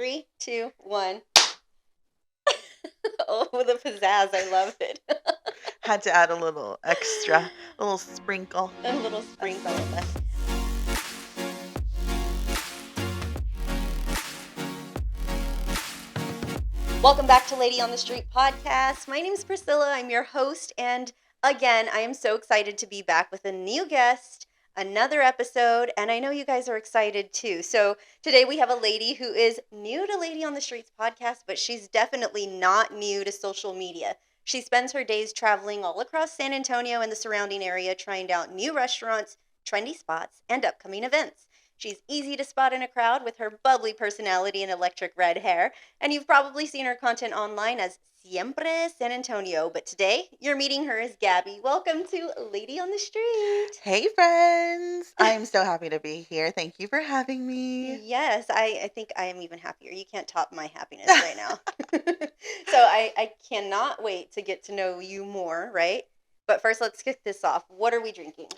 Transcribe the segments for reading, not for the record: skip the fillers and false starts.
3, 2, 1. Oh, the pizzazz. I love it. Had to add a little extra, a little sprinkle. A little sprinkle. Welcome back to Lady on the Street podcast. My name is Priscilla. I'm your host. And again, I am so excited to be back with a new guest, another episode. And I know you guys are excited too. So today we have a lady who is new to Lady on the Streets podcast, but she's definitely not new to social media. She spends her days traveling all across San Antonio and the surrounding area, trying out new restaurants, trendy spots, and upcoming events. She's easy to spot in a crowd with her bubbly personality and electric red hair, and you've probably seen her content online as Siempre San Antonio. But today, you're meeting her as Gabby. Welcome to Lady on the Street. Hey, friends. I'm so happy to be here. Thank you for having me. Yes, I think I am even happier. You can't top my happiness right now. So I cannot wait to get to know you more, right? But first, let's kick this off. What are we drinking?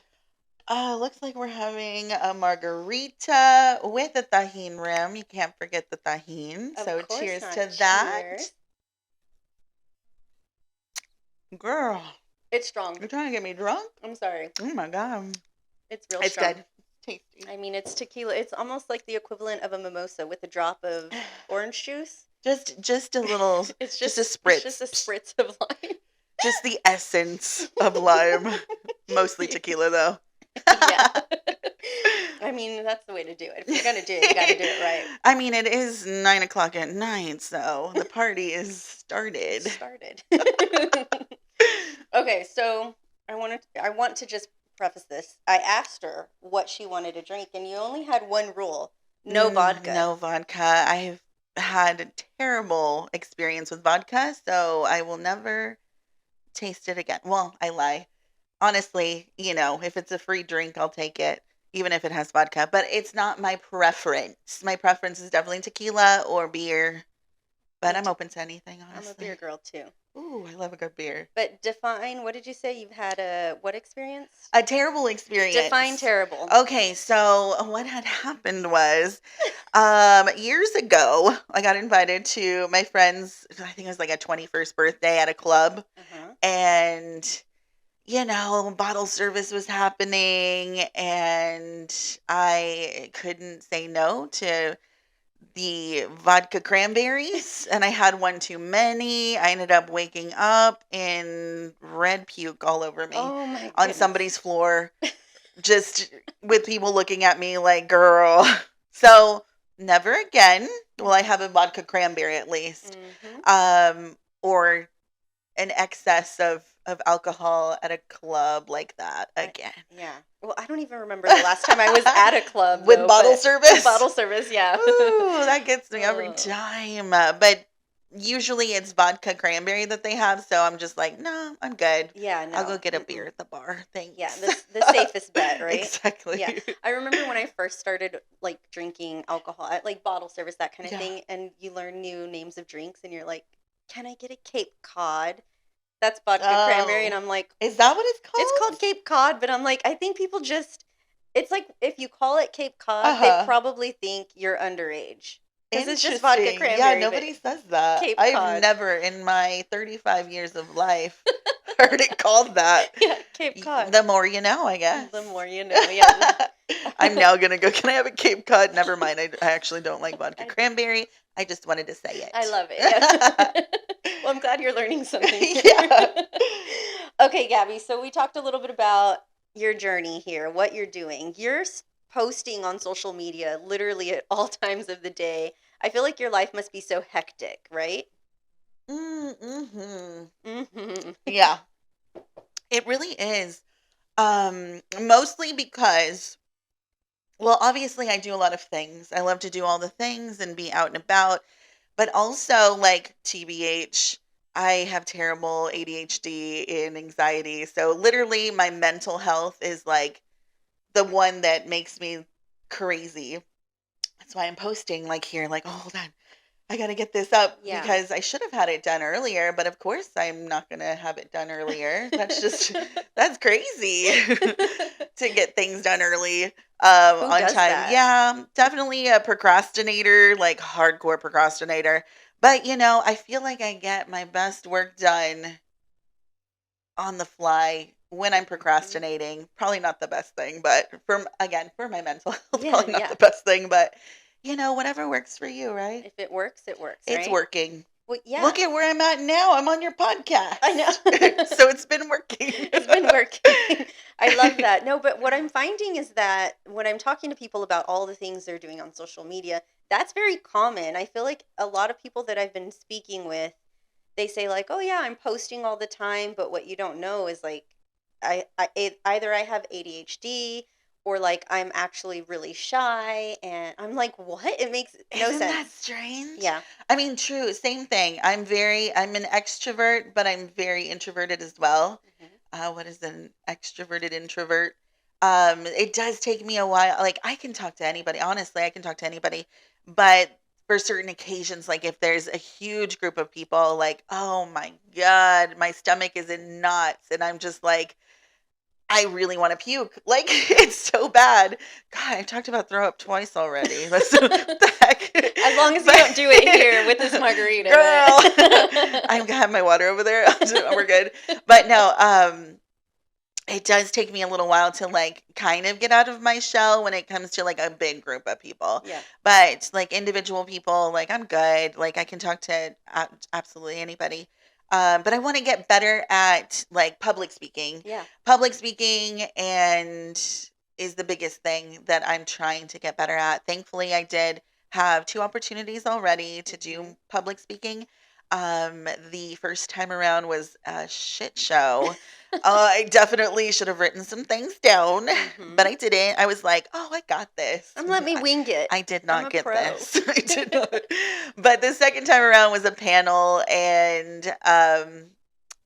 Looks like we're having a margarita with a tajin rim. You can't forget the tajin. Of So course cheers not. to that. Cheers. Girl, It's strong. you're trying to get me drunk? I'm sorry. Oh my God. It's real It's strong. good. Tasty. I mean, it's tequila. It's almost like the equivalent of a mimosa with a drop of orange juice. Just a little, It's just just a spritz. It's just a spritz of lime. Just the essence of lime. Mostly tequila, though. Yeah. I mean, that's the way to do it. If you're gonna do it, you gotta do it right. I mean, it is 9 o'clock at night, so the party is started. Started. Okay, so I want to just preface this. I asked her what she wanted to drink, and you only had one rule: no vodka. No vodka. I've had a terrible experience with vodka, so I will never taste it again. Well, I lie. Honestly, if it's a free drink, I'll take it, even if it has vodka. But it's not my preference. My preference is definitely tequila or beer. But I'm open to anything, honestly. I'm a beer girl too. Ooh, I love a good beer. But define, what did you say? You've had what experience? A terrible experience. Define terrible. Okay, so what had happened was, years ago, I got invited to my friend's, I think it was like a 21st birthday at a club, and bottle service was happening, and I couldn't say no to the vodka cranberries, and I had one too many. I ended up waking up in red puke all over me Oh my on goodness. somebody's floor, just with people looking at me like, girl. So never again will I have a vodka cranberry, at least, or an excess of alcohol at a club like that again. Yeah. Well, I don't even remember the last time I was at a club With though, bottle but- service? With bottle service, yeah. Ooh, that gets me every Oh. time. But usually it's vodka cranberry that they have, so I'm just like, no, I'm good. Yeah, no. I'll go get a beer at the bar. Thanks. Yeah, the safest bet, right? Exactly. Yeah. I remember when I first started like drinking alcohol, like bottle service, that kind of Yeah. thing, and you learn new names of drinks, and you're like, "Can I get a Cape Cod?" That's vodka cranberry, and I'm like, Is that what it's called? "It's called Cape Cod," but I'm like, I think people just, it's like if you call it Cape Cod, Uh-huh. they probably think you're underage. 'Cause it's just Interesting. vodka Yeah, cranberry, but nobody says that. Cape I've Cod. never in my 35 years of life heard it called that. Yeah, Cape Cod. The more you know, I guess. The more you know, yeah. I'm now going to go, can I have a Cape Cod? Never mind. I actually don't like vodka cranberry. I just wanted to say it. I love it. Yeah. Well, I'm glad you're learning something here. Yeah. Okay, Gabby, so we talked a little bit about your journey here, what you're doing. You're posting on social media literally at all times of the day. I feel like your life must be so hectic, right? Mm-hmm. Yeah. It really is. Mostly because, well, obviously I do a lot of things. I love to do all the things and be out and about, but also like TBH, I have terrible ADHD and anxiety. So literally my mental health is like the one that makes me crazy. That's why I'm posting like here, like, oh, hold on. I got to get this up Yeah. because I should have had it done earlier, but of course I'm not going to have it done earlier. That's just, that's crazy to get things done early Who on does time. that? Yeah, definitely a procrastinator, like hardcore procrastinator. But, I feel like I get my best work done on the fly when I'm procrastinating. Probably not the best thing, but for my mental health, Yeah, probably not yeah. the best thing, but whatever works for you, right? If it works, It's right? working. Well, yeah. Look at where I'm at now. I'm on your podcast. I know. So it's been working. It's been working. I love that. No, but what I'm finding is that when I'm talking to people about all the things they're doing on social media, that's very common. I feel like a lot of people that I've been speaking with, they say like, "Oh yeah, I'm posting all the time," but what you don't know is like either I have ADHD or like I'm actually really shy, and I'm like, "What?" It makes no Isn't that sense. strange? Yeah. I mean, true, same thing. I'm an extrovert, but I'm very introverted as well. Mhm. What is an extroverted introvert? It does take me a while. Like I can talk to anybody. Honestly, I can talk to anybody. But for certain occasions, like if there's a huge group of people, like, oh my God, my stomach is in knots. And I'm just like, I really want to puke. Like it's so bad. God, I talked about throw up twice already. What the heck? As long as you don't do it here with this margarita. Girl, I have my water over there. We're good. But no, it does take me a little while to like kind of get out of my shell when it comes to like a big group of people. Yeah. But like individual people, like I'm good. Like I can talk to absolutely anybody. But I want to get better at like public speaking. Yeah. Public speaking and is the biggest thing that I'm trying to get better at. Thankfully, I did have two opportunities already to do Mhm. public speaking. The first time around was a shit show. I definitely should have written some things down, but Mhm. I didn't. I was like, "Oh, I got this." Let me wing it. I did I'm not a get pro. this. I did not. But the second time around was a panel, and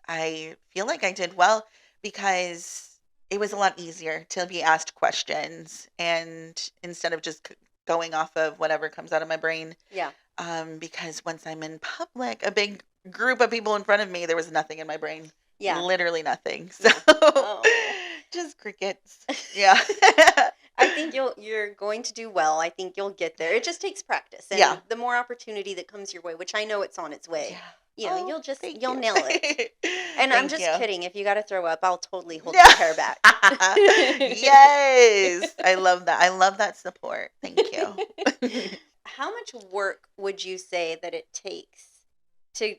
I feel like I did well because it was a lot easier to be asked questions, and instead of just going off of whatever comes out of my brain. Yeah. Because once I'm in public, a big group of people in front of me, there was nothing in my brain. Yeah. Literally nothing. So Yeah. Oh. just crickets. Yeah. I think you're going to do well. I think you'll get there. It just takes practice, and Yeah. the more opportunity that comes your way, which I know it's on its way. Yeah. You'll Thank you'll you. nail it. And I'm Thank just you. kidding. If you got to throw up, I'll totally hold Yeah. your hair back. Yes. I love that. I love that support. Thank you. How much work would you say that it takes to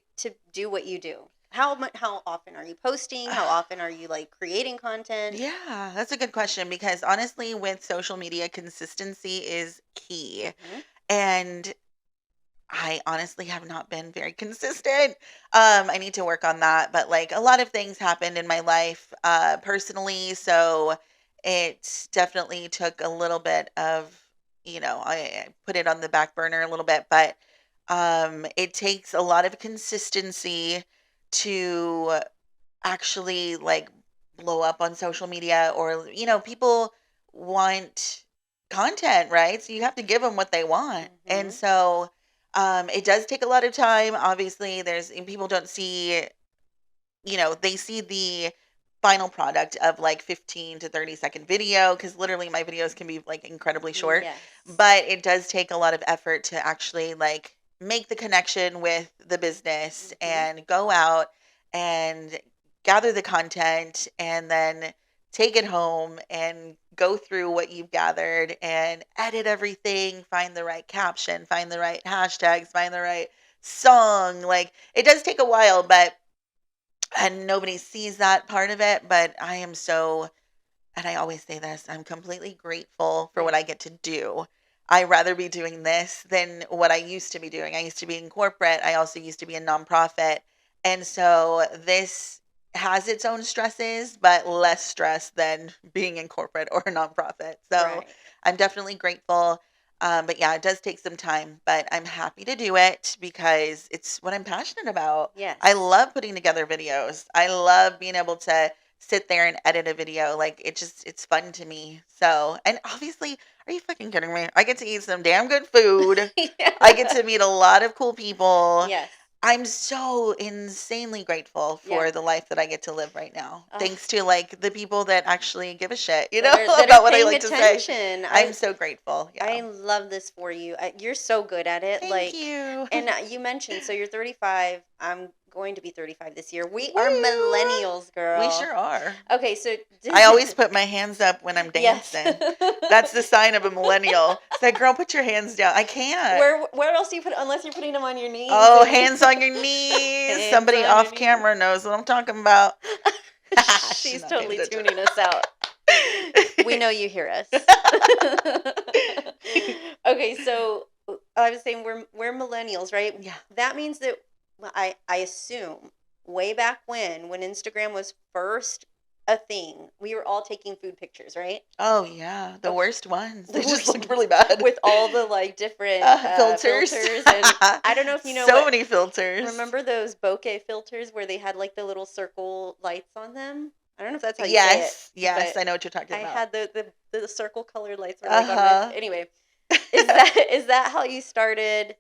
do what you do? How often are you posting? How often are you like creating content? Yeah, that's a good question because honestly, with social media, consistency is key. Mhm. And I honestly have not been very consistent. I need to work on that, but like a lot of things happened in my life personally, so it definitely took a little bit of, I put it on the back burner a little bit, but it takes a lot of consistency to actually like blow up on social media or people want content, right? So you have to give them what they want. And Mhm. so it does take a lot of time. Obviously, there's and people don't see, they see the final product of like 15 to 30-second video because literally my videos can be like incredibly short, Yes. but it does take a lot of effort to actually like make the connection with the business Mhm. and go out and gather the content and then take it home and go through what you've gathered and edit everything, find the right caption, find the right hashtags, find the right song. Like it does take a while, but and nobody sees that part of it, but I am so and I always say this, I'm completely grateful for what Yeah. I get to do. I rather be doing this than what I used to be doing. I used to be in corporate. I also used to be a nonprofit. And so this has its own stresses, but less stress than being in corporate or a nonprofit. So Right. I'm definitely grateful. But yeah, it does take some time, but I'm happy to do it because it's what I'm passionate about. Yes. I love putting together videos. I love being able to sit there and edit a video. Like it's fun to me. So, and obviously, are you fucking kidding me? I get to eat some damn good food. I get Yeah. to meet a lot of cool people. Yes. I'm so insanely grateful Yeah. for the life that I get to live right now. Ugh. Thanks to like the people that actually give a shit, That are about what I paying like to say. attention. I'm so grateful. I Yeah. love this for you. You're so good at it. Thank Like, you. and you mentioned, so you're 35. I'm going to be 35 this year. We are Woo! millennials, We girl. sure are. Okay, so I always put my hands up when I'm yes. dancing. That's the sign of a millennial. It's like, girl, put your hands down. I can't. Where else do you put unless you're putting them on your knees? Oh, and- hands on your knees. Hands Somebody on your off knees. camera knows what I'm talking about. She's not paying totally attention. tuning us out. We know you hear us. Okay, so I was saying we're millennials, right? Yeah. That means that well, I assume way back when Instagram was first a thing, we were all taking food pictures, right? Oh yeah, the Okay. worst ones. The They just worst looked really bad. With all the like different filters. filters, and I don't know if you know so what. many filters. Remember those bokeh filters where they had like the little circle lights on them? I don't know if that's how you say Yes, it. yes, but I know what you're talking I about. had the circle colored lights were like on Uh-huh. my anyway. Is that how you started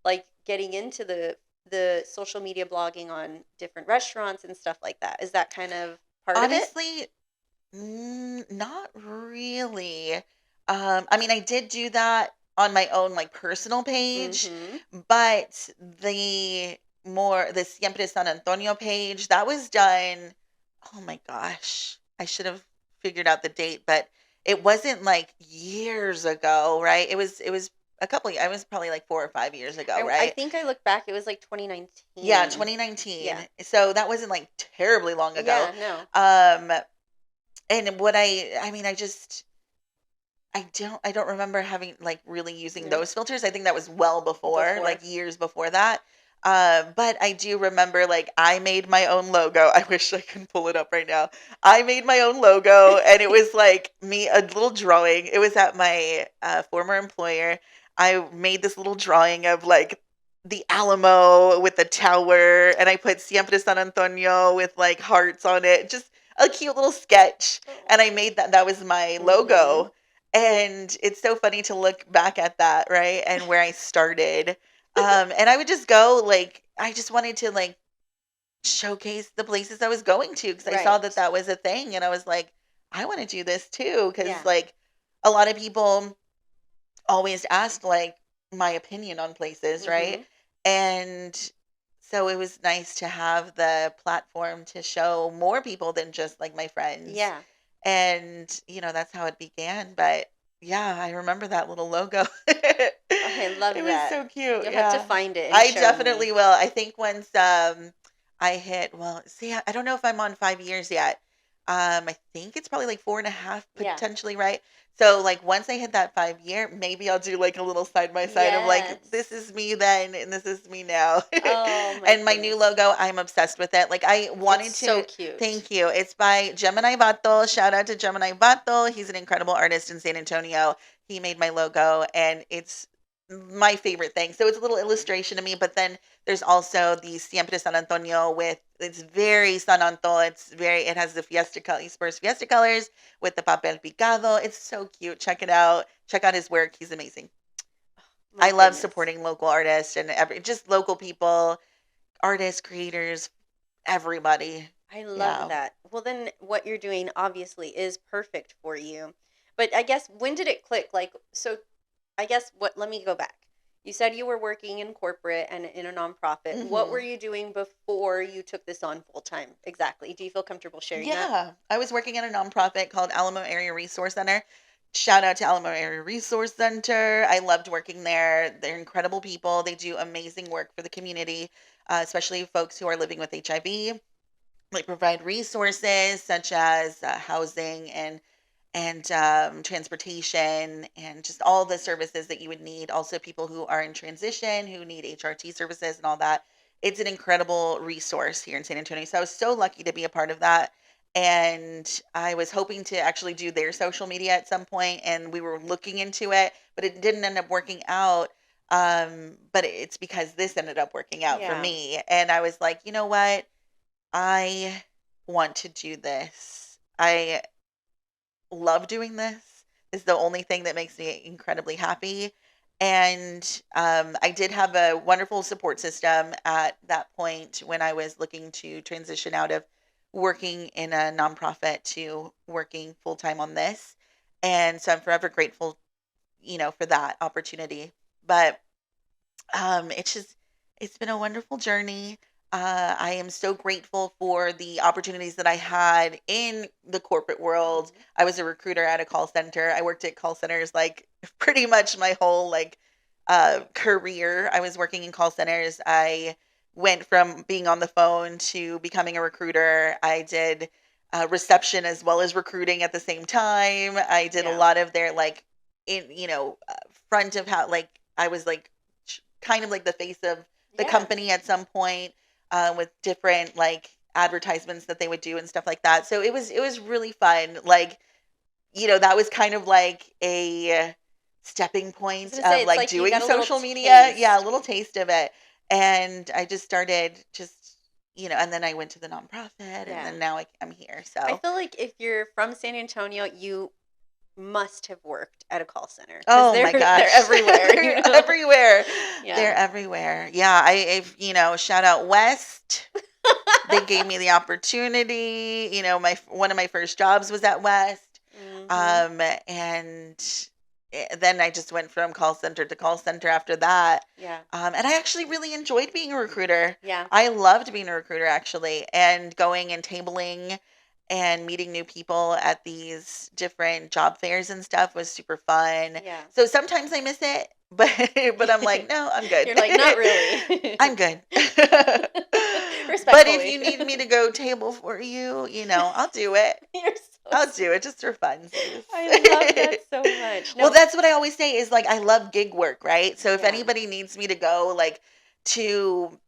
like getting into the social media blogging on different restaurants and stuff like that? Is that kind of part of it? Honestly, not really. I mean, I did do that on my own, like personal page, Mm-hmm. but the Siempre San Antonio page, that was done. Oh my gosh, I should have figured out the date, but it wasn't like years ago, right? It was a couple. I was probably like 4 or 5 years ago, I right? think I look back, it was like 2019. Yeah, 2019. Yeah. So that wasn't like terribly long ago. Yeah, no. And I mean, I don't remember having like really using Yeah. those filters. I think that was well before, Before. like years before that. But I do remember like I made my own logo. I wish I could pull it up right now. I made my own logo, and it was like me a little drawing. It was at my former employer. I made this little drawing of like the Alamo with the tower, and I put Siempre San Antonio with like hearts on it. Just a cute little sketch, and I made that. That was my logo. And it's so funny to look back at that, right? And where I started. And I would just go like I just wanted to like showcase the places I was going to because I saw Right. that that was a thing, and I was like, I want to do this too because Yeah. like a lot of people always ask like my opinion on places, right? Mhm. And so it was nice to have the platform to show more people than just like my friends. Yeah. And, that's how it began. But yeah, I remember that little logo. I love It was that. so cute. You'll have Yeah. to find it and I show definitely me. will. I think once I hit, well, see, I don't know if I'm on 5 years yet. I think it's probably like 4.5 Yeah. potentially, right? So like once I hit that 5 year, maybe I'll do like a little side by side of like Yes. this is me then and this is me now. Oh my And my new goodness. logo, I'm obsessed with it. Like I wanted It's to so cute. Thank you. It's by Gemini Vato. Shout out to Gemini Vato. He's an incredible artist in San Antonio. He made my logo and it's my favorite thing. So it's a little illustration to me, but then there's also the Siempre San Antonio with it's very San Antonio. It has the Spurs Fiesta colors with the papel picado. It's so cute. Check it out. Check out his work. He's amazing. My I love goodness. supporting local artists and just local people, artists, creators, everybody. I love Yeah. that. Well, then what you're doing obviously is perfect for you. But I guess when did it click? Like, so I guess let me go back. You said you were working in corporate and in a nonprofit. What were Mhm. you doing before you took this on full time? Exactly. Do you feel comfortable sharing that? Yeah. I was working at a nonprofit called Alamo Area Resource Center. Shout out to Alamo Area Resource Center. I loved working there. They're incredible people. They do amazing work for the community, especially folks who are living with HIV. They provide resources such as housing and transportation and just all the services that you would need. Also, people who are in transition who need HRT services and all that. It's an incredible resource here in San Antonio. So I was so lucky to be a part of that. And I was hoping to actually do their social media at some point, and we were looking into it, but it didn't end up working out. But it's because this ended up working out for Yeah. me. And I was like, you know what? I want to do this. I love doing this. It's the only thing that makes me incredibly happy. And I did have a wonderful support system at that point when I was looking to transition out of working in a nonprofit to working full time on this. And so I'm forever grateful, for that opportunity. But it's been a wonderful journey. I am so grateful for the opportunities that I had in the corporate world. Mhm. I was a recruiter at a call center. I worked at call centers like pretty much my whole career. I was working in call centers. I went from being on the phone to becoming a recruiter. I did reception as well as recruiting at the same time. I did a Yeah. lot of their front of how I was kind of like the face of the Yeah. company at some point with different advertisements that they would do and stuff like that. So it was really fun. That was kind of like a stepping I was point gonna say of it's like you doing got a little social media. Yeah, a taste. little taste of it. And I just started and then I went to the nonprofit and Yeah. then now I'm here. I So, feel like if you're from San Antonio, you must have worked at a call center because oh my they're gosh. everywhere. They're everywhere. Yeah. They're everywhere. Yeah, shout out West. They gave me the opportunity. One of my first jobs was at West. Mhm. And then I just went from call center to call center after that. Yeah. And I actually really enjoyed being a recruiter. Yeah. I loved being a recruiter actually, and going and tabling and meeting new people at these different job fairs and stuff was super fun. Yeah. So sometimes I miss it, but I'm like, no, I'm good. You're like, not really. I'm good. But if Respectfully. you need me to go table for you, I'll do it. You're so I'll do it just for funsies. I love that so much. Well, No. that's what I always say is I love gig work, right? So if Yeah. anybody needs me to go to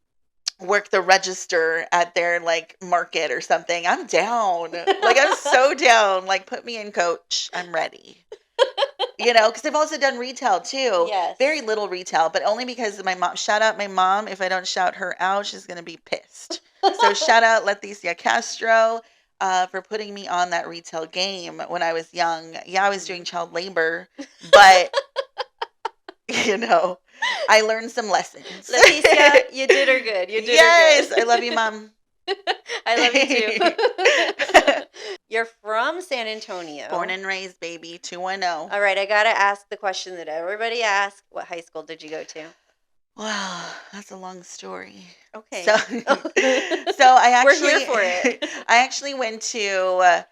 work the register at their market or something, I'm down. I'm so down. Put me in, coach. I'm ready. Because I've also done retail too. Yes. Very little retail, but only because of my mom. Shout out my mom. If I don't shout her out, she's going to be pissed. So shout out Leticia Castro for putting me on that retail game when I was young. Yeah, I was doing child labor, but, I learned some lessons. Leticia, you did her good. You did Yes, her good. I love you, Mom. I love you too. You're from San Antonio. Born and raised, baby, 210. All right, I got to ask the question that everybody asks. What high school did you go to? Wow, that's a long story. Okay. So, I actually We're here for it. I actually went to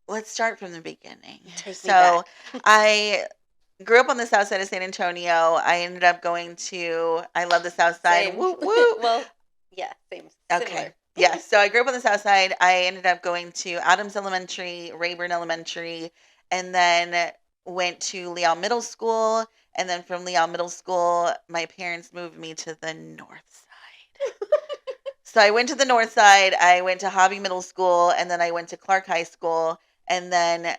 let's start from the beginning. Take me So, back. I grew up on the south side of San Antonio. I ended up going to I love the south side. Same. Woo woo. Well, yeah, same. Okay. Similar. Yeah. So I grew up on the south side. I ended up going to Adams Elementary, Rayburn Elementary, and then went to Leal Middle School. And then from Leal Middle School, my parents moved me to the north side. So I went to the north side. I went to Hobby Middle School, and then I went to Clark High School. And then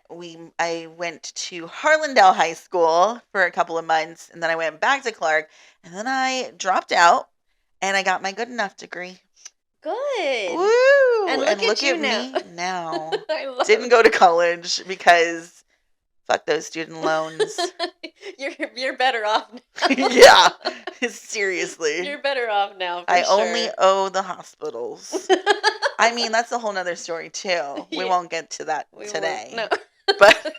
I went to Harlandale High School for a couple of months, and then I went back to Clark, and then I dropped out, and I got my good enough degree. Good. Woo! And look at you now. me now. I love Didn't go to college because fuck those student loans. You're better off now. Yeah, seriously. You're better off now. For I sure. only owe the hospitals. I mean, that's a whole nother story too. We Yeah. won't get to that We won't- today. No. But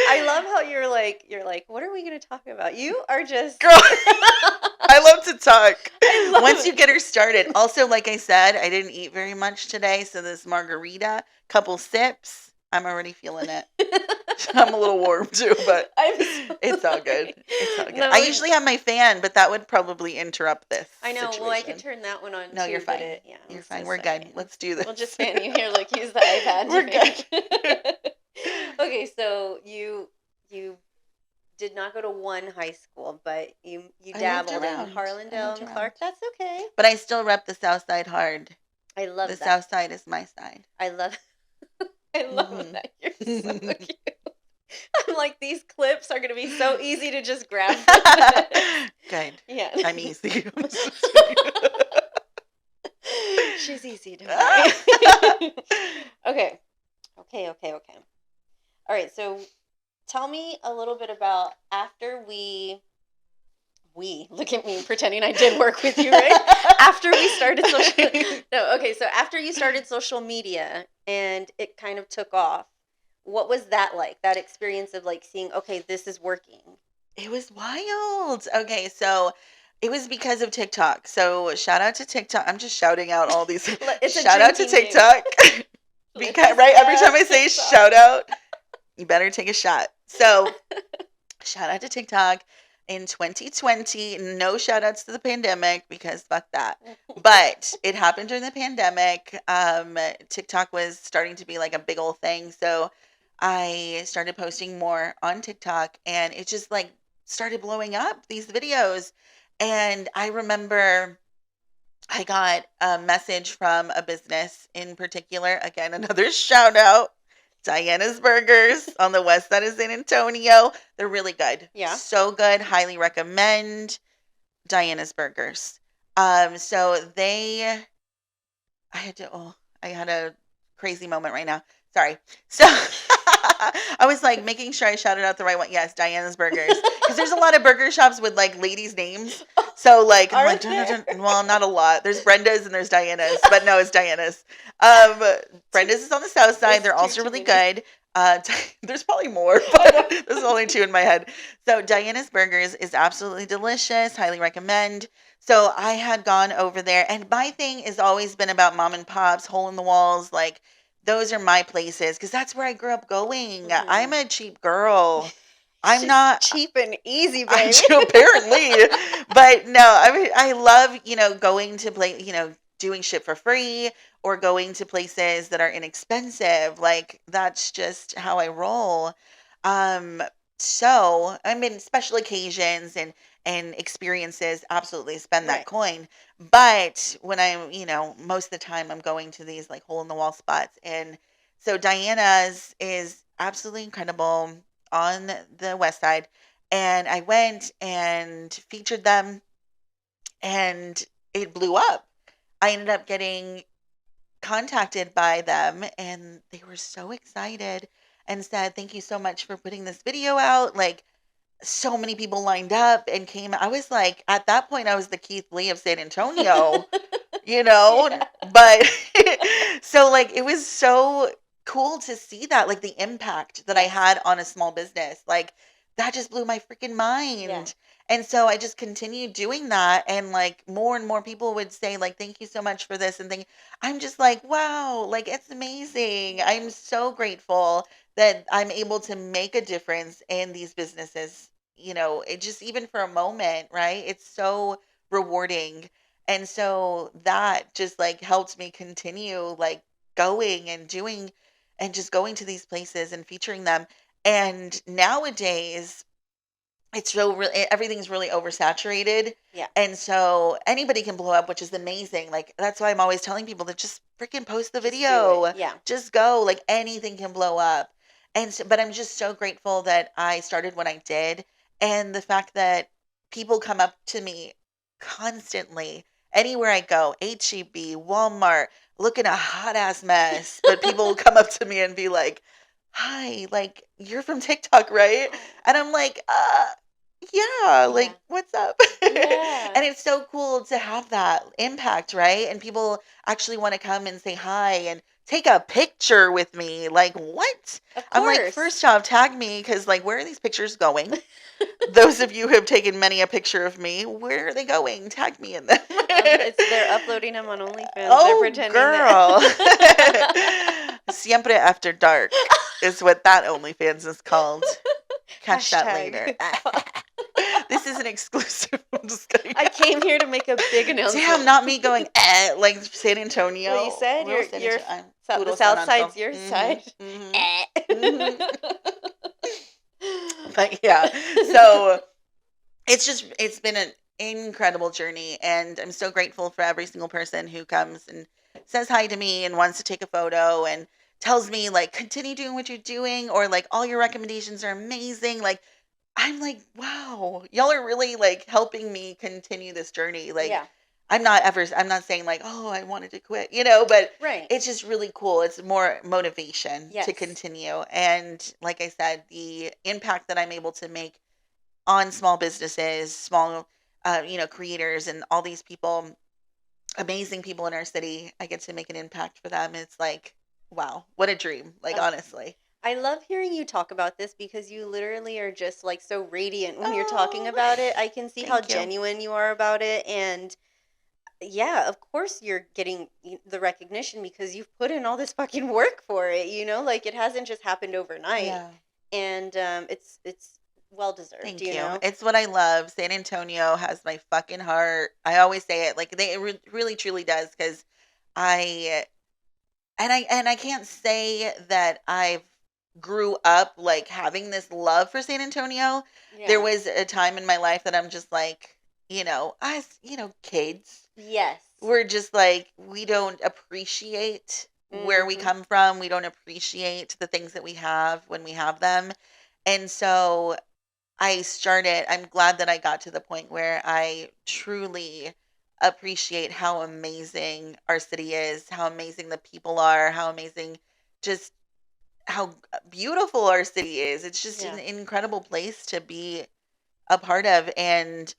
I love how you're like, what are we going to talk about? You are just girl, I love to talk. I love Once you it. get her started. Also, like I said, I didn't eat very much today, so this margarita, couple sips, I'm already feeling it. I'm a little warm too, but I'm so it's all good. sorry. It's all good. No, I usually have my fan, but that would probably interrupt this. I know. Well, I could situation. turn that one on. No, too, you're but fine. Yeah, You're let's fine. just We're good. second. Let's do this. We'll just fan you here. Like use the iPad. We're good. Okay, so you did not go to one high school, but you I moved dabbled in around. I Harlandale moved and around. Clark. That's okay. But I still rep the South Side hard. I love The that. South Side is my side. I love Mhm. that. You're so cute. I'm like, these clips are gonna be so easy to just grab. Good. Yeah. I'm easy. She she's easy to me. Okay. Okay. All right, so tell me a little bit about after we look at me pretending I did work with you, right? After we started social No, okay, so after you started social media and it kind of took off, what was that like? That experience of like seeing, okay, this is working. It was wild. Okay, so it was because of TikTok. So shout out to TikTok. I'm just shouting out all these. It's a Shout out to drinking game. TikTok. Because right every time I say TikTok. shout out, you better take a shot. So shout out to TikTok in 2020. No shout outs to the pandemic because fuck that. But it happened during the pandemic. TikTok was starting to be like a big old thing. So I started posting more on TikTok and it just like started blowing up these videos. And I remember I got a message from a business in particular. Again, another shout out. Diana's Burgers on the west side of San Antonio. They're really good. Yeah. So good. Highly recommend Diana's Burgers. So they I had a crazy moment right now. Sorry. So I was like making sure I shouted out the right one. Yes, Diana's Burgers. Because there's a lot of burger shops with like ladies' names. So like I'm Are like, there? well, not a lot. There's Brenda's and there's Diana's, but no, it's Diana's. Brenda's is on the south side. They're also really good. There's probably more, but there's only two in my head. So Diana's Burgers is absolutely delicious. Highly recommend. So I had gone over there, and my thing has always been about mom and pops, hole in the walls. Like those are my places because that's where I grew up going. Mhm. I'm a cheap girl. I'm She's not cheap and easy, I baby. do apparently, but no, I mean I love going to play doing shit for free or going to places that are inexpensive. Like that's just how I roll. Um, so I mean special occasions and experiences absolutely spend that Right. coin. But when I'm most of the time I'm going to these like hole in the wall spots and so Diana's is absolutely incredible on the west side and I went and featured them and it blew up. I ended up getting contacted by them and they were so excited and said, "Thank you so much for putting this video out." Like so many people lined up and came. I was like, at that point, I was the Keith Lee of San Antonio, Yeah. but so like it was so cool to see that, like the impact that I had on a small business. Like that just blew my freaking mind. Yeah. And so I just continued doing that and like more and more people would say like thank you so much for this and thing. I'm just like, wow, like it's amazing. I'm so grateful that I'm able to make a difference in these businesses. It just even for a moment, right? It's so rewarding. And so that just like helped me continue like going and doing and just going to these places and featuring them. And nowadays, it's so really everything's really oversaturated. Yeah. And so anybody can blow up, which is amazing. Like that's why I'm always telling people to just freaking post the Just do video. it. Yeah. Just go. Like anything can blow up. And so, but I'm just so grateful that I started when I did. And the fact that people come up to me constantly anywhere I go, HEB, Walmart, looking a hot ass mess. But people will come up to me and be like, "Hi, like you're from TikTok, right?" And I'm like, yeah, like Yeah. what's up?" Yeah. And it's so cool to have that impact, right? And people actually want to come and say hi and take a picture with me. Like, what? Of I'm like, course. first off, tag me because, like, where are these pictures going? Those of you who have taken many a picture of me, where are they going? Tag me in them. They're uploading them on OnlyFans. They're Oh, pretending girl. that. Siempre After Dark is what that OnlyFans is called. Catch that Hashtag. later. This is an exclusive. I'm just kidding. I came here to make a big announcement. Damn, not me going like San Antonio. What you said? Little Your I'm the puro south San side's Antonio. your side. Mhm. But yeah, so it's been an incredible journey, and I'm so grateful for every single person who comes and says hi to me and wants to take a photo and tells me like continue doing what you're doing or like all your recommendations are amazing. Like I'm like, wow, y'all are really like helping me continue this journey. Like Yeah. I'm not saying like, oh, I wanted to quit, but Right. it's just really cool. It's more motivation to Yes. continue. And like I said, the impact that I'm able to make on small businesses, small, creators and all these people, amazing people in our city, I get to make an impact for them. It's like, wow, what a dream. Like, Uh, honestly. I love hearing you talk about this because you literally are just like so radiant when you're talking Oh, about it. I can see how thank you. genuine you are about it. And yeah, of course you're getting the recognition because you've put in all this fucking work for it, Like it hasn't just happened overnight. Yeah. And it's well deserved, Thank you. It's what I love. San Antonio has my fucking heart. I always say it like it really truly does because I and I can't say that I've grew up like having this love for San Antonio. There Yeah. was a time in my life that I'm just like, kids. Yes. We're just like we don't appreciate where we Mm-hmm. come from. We don't appreciate the things that we have when we have them. And so I'm glad that I got to the point where I truly appreciate how amazing our city is, how amazing the people are, how amazing just how beautiful our city is. It's just Yeah. an incredible place to be a part of and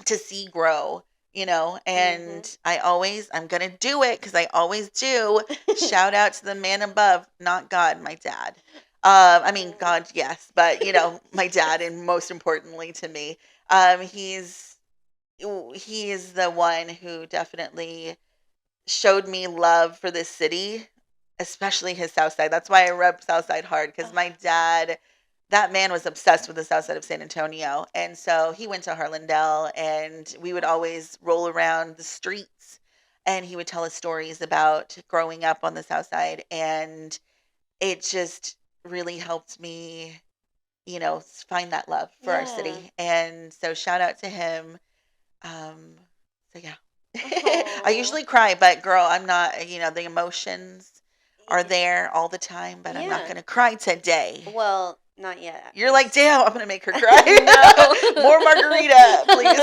to see grow, Mm-hmm. and I'm going to do it because I always do. Shout out to the man above, not God, my dad. I mean, God, yes, but my dad, and most importantly to me, he's he is the one who definitely showed me love for this city, especially his South Side. That's why I rep South Side hard because my dad, that man was obsessed with the South Side of San Antonio, and so he went to Harlandale, and we would always roll around the streets, and he would tell us stories about growing up on the South Side, and it just really helped me, find that love for our Yeah. city, and so shout out to him. Um, so yeah. I Oh. usually cry, but girl, I'm not, the emotions are there all the time, but I'm not Yeah. going to cry today. Well, not yet, at You're like, least. damn, I'm going to make her cry. No. More margarita, please.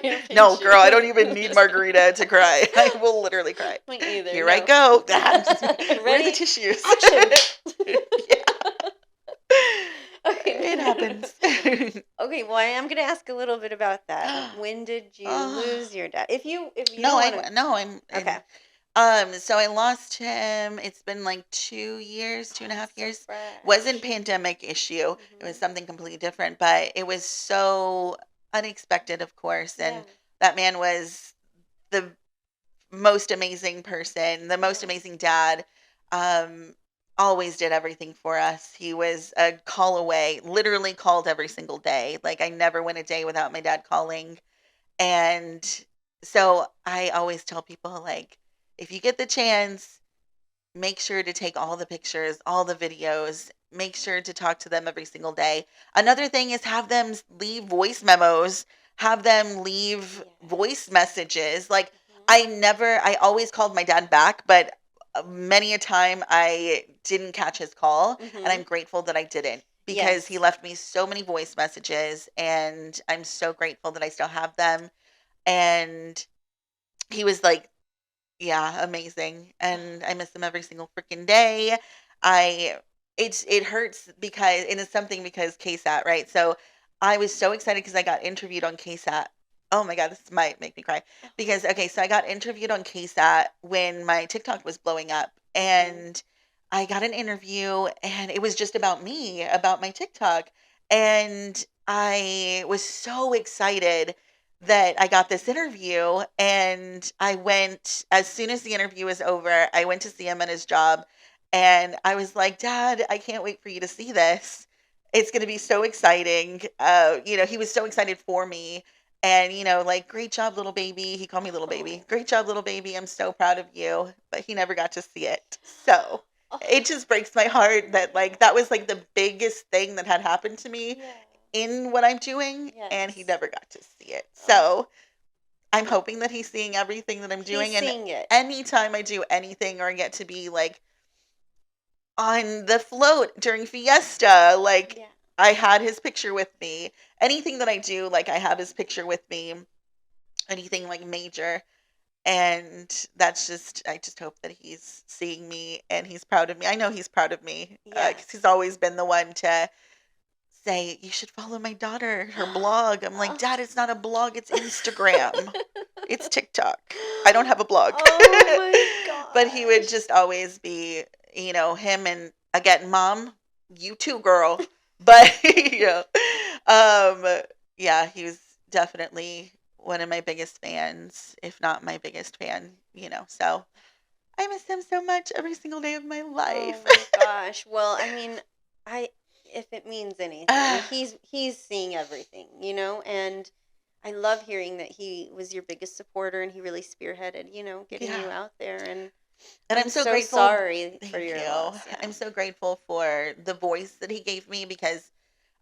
You're No, girl, I don't pinching. even need margarita to cry. I will literally cry. Me either. Here I No. go. Where are the Ready? tissues? Action. Yeah, it Okay. happens. Okay, well, I am gonna ask a little bit about that. When did you Oh, lose your dad? If you no, don't want to. no, I'm Okay. in. So I lost him. It's been like 2 years, two Oh, and a half so years. Wasn't fresh. pandemic issue. It was Mhm. something completely different, but it was so unexpected, of course. Yeah. And that man was the most amazing person, the most Yeah. amazing dad. Um, Always did everything for us. He was a call away, literally called every single day. Like I never went a day without my dad calling. And so I always tell people like, if you get the chance, make sure to take all the pictures, all the videos, make sure to talk to them every single day. Another thing is have them leave voice memos, have them leave voice Yes. messages. Like Mhm. I always called my dad back, but many a time I didn't catch his call, and I'm Mhm. grateful that I didn't because he Yes. left me so many voice messages, and I'm so grateful that I still have them. And he was like, yeah, amazing, and I miss him every single freaking day. I it hurts because and it's something because KSAT, right? So I was so excited because I got interviewed on KSAT. Oh my god, this might make me cry because okay, so I got interviewed on KSAT when my TikTok was blowing up, Mhm. and I got an interview, and it was just about me, about my TikTok, and I was so excited that I got this interview, and I went as soon as the interview was over, I went to see him at his job, and I was like, "Dad, I can't wait for you to see this. It's going to be so exciting." He was so excited for me, and like, "Great job, little baby." He called me little baby. Oh. "Great job, little baby. I'm so proud of you." But he never got to see it. So, Oh. it just breaks my heart that like that was like the biggest thing that had happened to me Yeah. in what I'm doing, and he Yes. never got to see it. Oh. So I'm hoping that he's seeing everything that I'm He's doing. And seeing it. anytime I do anything or I get to be like on the float during Fiesta, like Yeah. I had his picture with me. Anything that I do, like I have his picture with me. anything like major. And that's just, I just hope that he's seeing me and he's proud of me. I know he's proud of me Yeah. because he's always been the one to say, you should follow my daughter, her blog. I'm like, Oh. Dad, it's not a blog, it's Instagram. It's TikTok. I don't have a blog. Oh my But he would gosh. just always be, him and again, Mom, you too, girl. But um, yeah, he was definitely one of my biggest fans, if not my biggest fan. So I miss him so much every single day of my Oh life. my gosh. Well, I mean, I if it means anything, he's seeing everything, and I love hearing that he was your biggest supporter and he really spearheaded, getting you Yeah. out there, and And I'm I'm so so grateful. sorry for Thank your you. loss. Yeah. I'm so grateful for the voice that he gave me because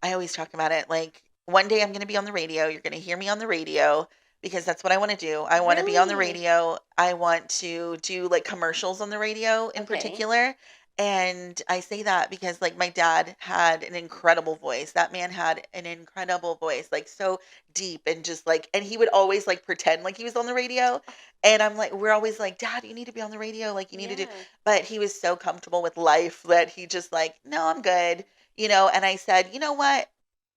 I always talk about it. Like, one day I'm going to be on the radio. You're going to hear me on the radio because that's what I want to do. I want to be on the Really? radio. I want to do like commercials on the radio in Okay. particular. And I say that because, like, my dad had an incredible voice. That man had an incredible voice, like, so deep and just like, and he would always like pretend like he was on the radio. And I'm like, we're always like, Dad, you need to be on the radio. Like, you need to do, Yeah. but he was so comfortable with life that he just like, no, I'm good. And I said, you know what?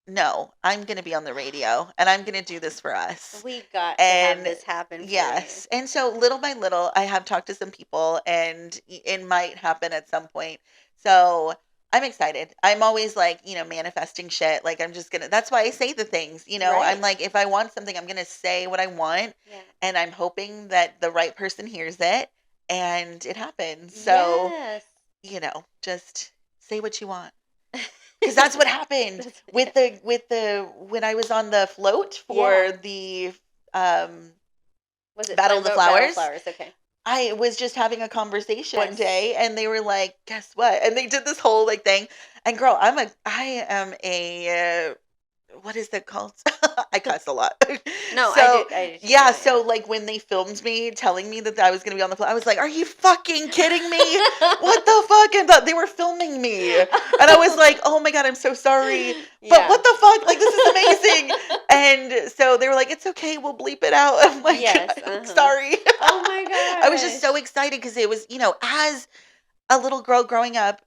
No, I'm going to be on the radio and I'm going to do this for us. We got to have And this happen for you. yes. And so little by little, I have talked to some people and it might happen at some point. So I'm excited. I'm always like, manifesting shit. Like, I'm just going to, that's why I say the things, I'm Right. like, if I want something, I'm going to say what I want. Yeah. And I'm hoping that the right person hears it and it happens. So, Yes. just say what you want. Because that's what happened with the when I was on the float for Yeah. the um Was it Battle of the Flambeau? Battle Flowers. Flowers? Okay. I was just having a conversation one Yes. day and they were like, guess what? And they did this whole like thing. And girl, I am a what is that called? I cuss a lot. No, So I did too. yeah, Yeah. so like when they filmed me telling me that I was gonna be on the floor, I was like, "Are you fucking kidding me? What the fuck?" And they were filming me, and I was like, "Oh my god, I'm so sorry, but Yeah. what the fuck? Like, this is amazing." And so they were like, "It's okay, we'll bleep it out." I'm like, Yes. "I'm sorry." Oh my I was just so gosh. excited because it was, as a little girl growing up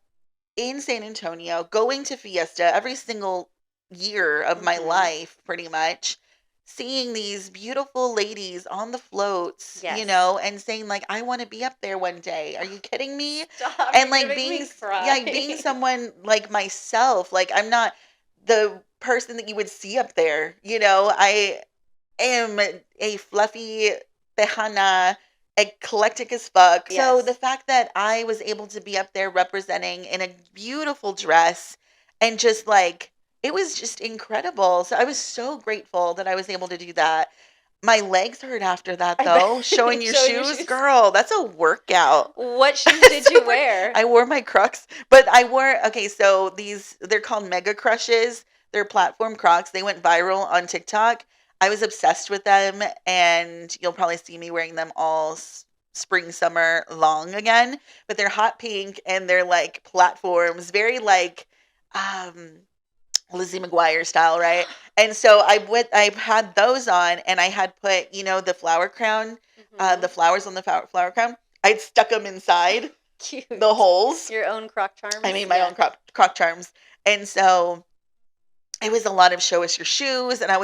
in San Antonio, going to Fiesta every single year of my Mhm. life, pretty much, seeing these beautiful ladies on the floats, Yes. and saying like, I want to be up there one day. Are you kidding me? Stop. And You're like giving being, me cry. yeah, being someone like myself, like I'm not the person that you would see up there. I am a fluffy tejana, eclectic as fuck. So the Yes. fact that I was able to be up there representing in a beautiful dress and just like it was just incredible. So I was so grateful that I was able to do that. My legs hurt after that I though. bet. Showing your Showing your shoes, shoes. girl, that's a workout. What shoes did you wear? I wore my Crocs, but I wore okay, so they're called Mega Crushes. They're platform Crocs. They went viral on TikTok. I was obsessed with them and you'll probably see me wearing them all spring summer long again, but they're hot pink and they're like platforms, very like um Lizzie McGuire style, right? And so I had those on and I had put, the flower crown, the Mhm. flowers on the flower crown. I'd stuck them inside Cute. the holes. Your own croc charms. I made my Yeah. own croc charms. And so it was a lot of show us your shoes and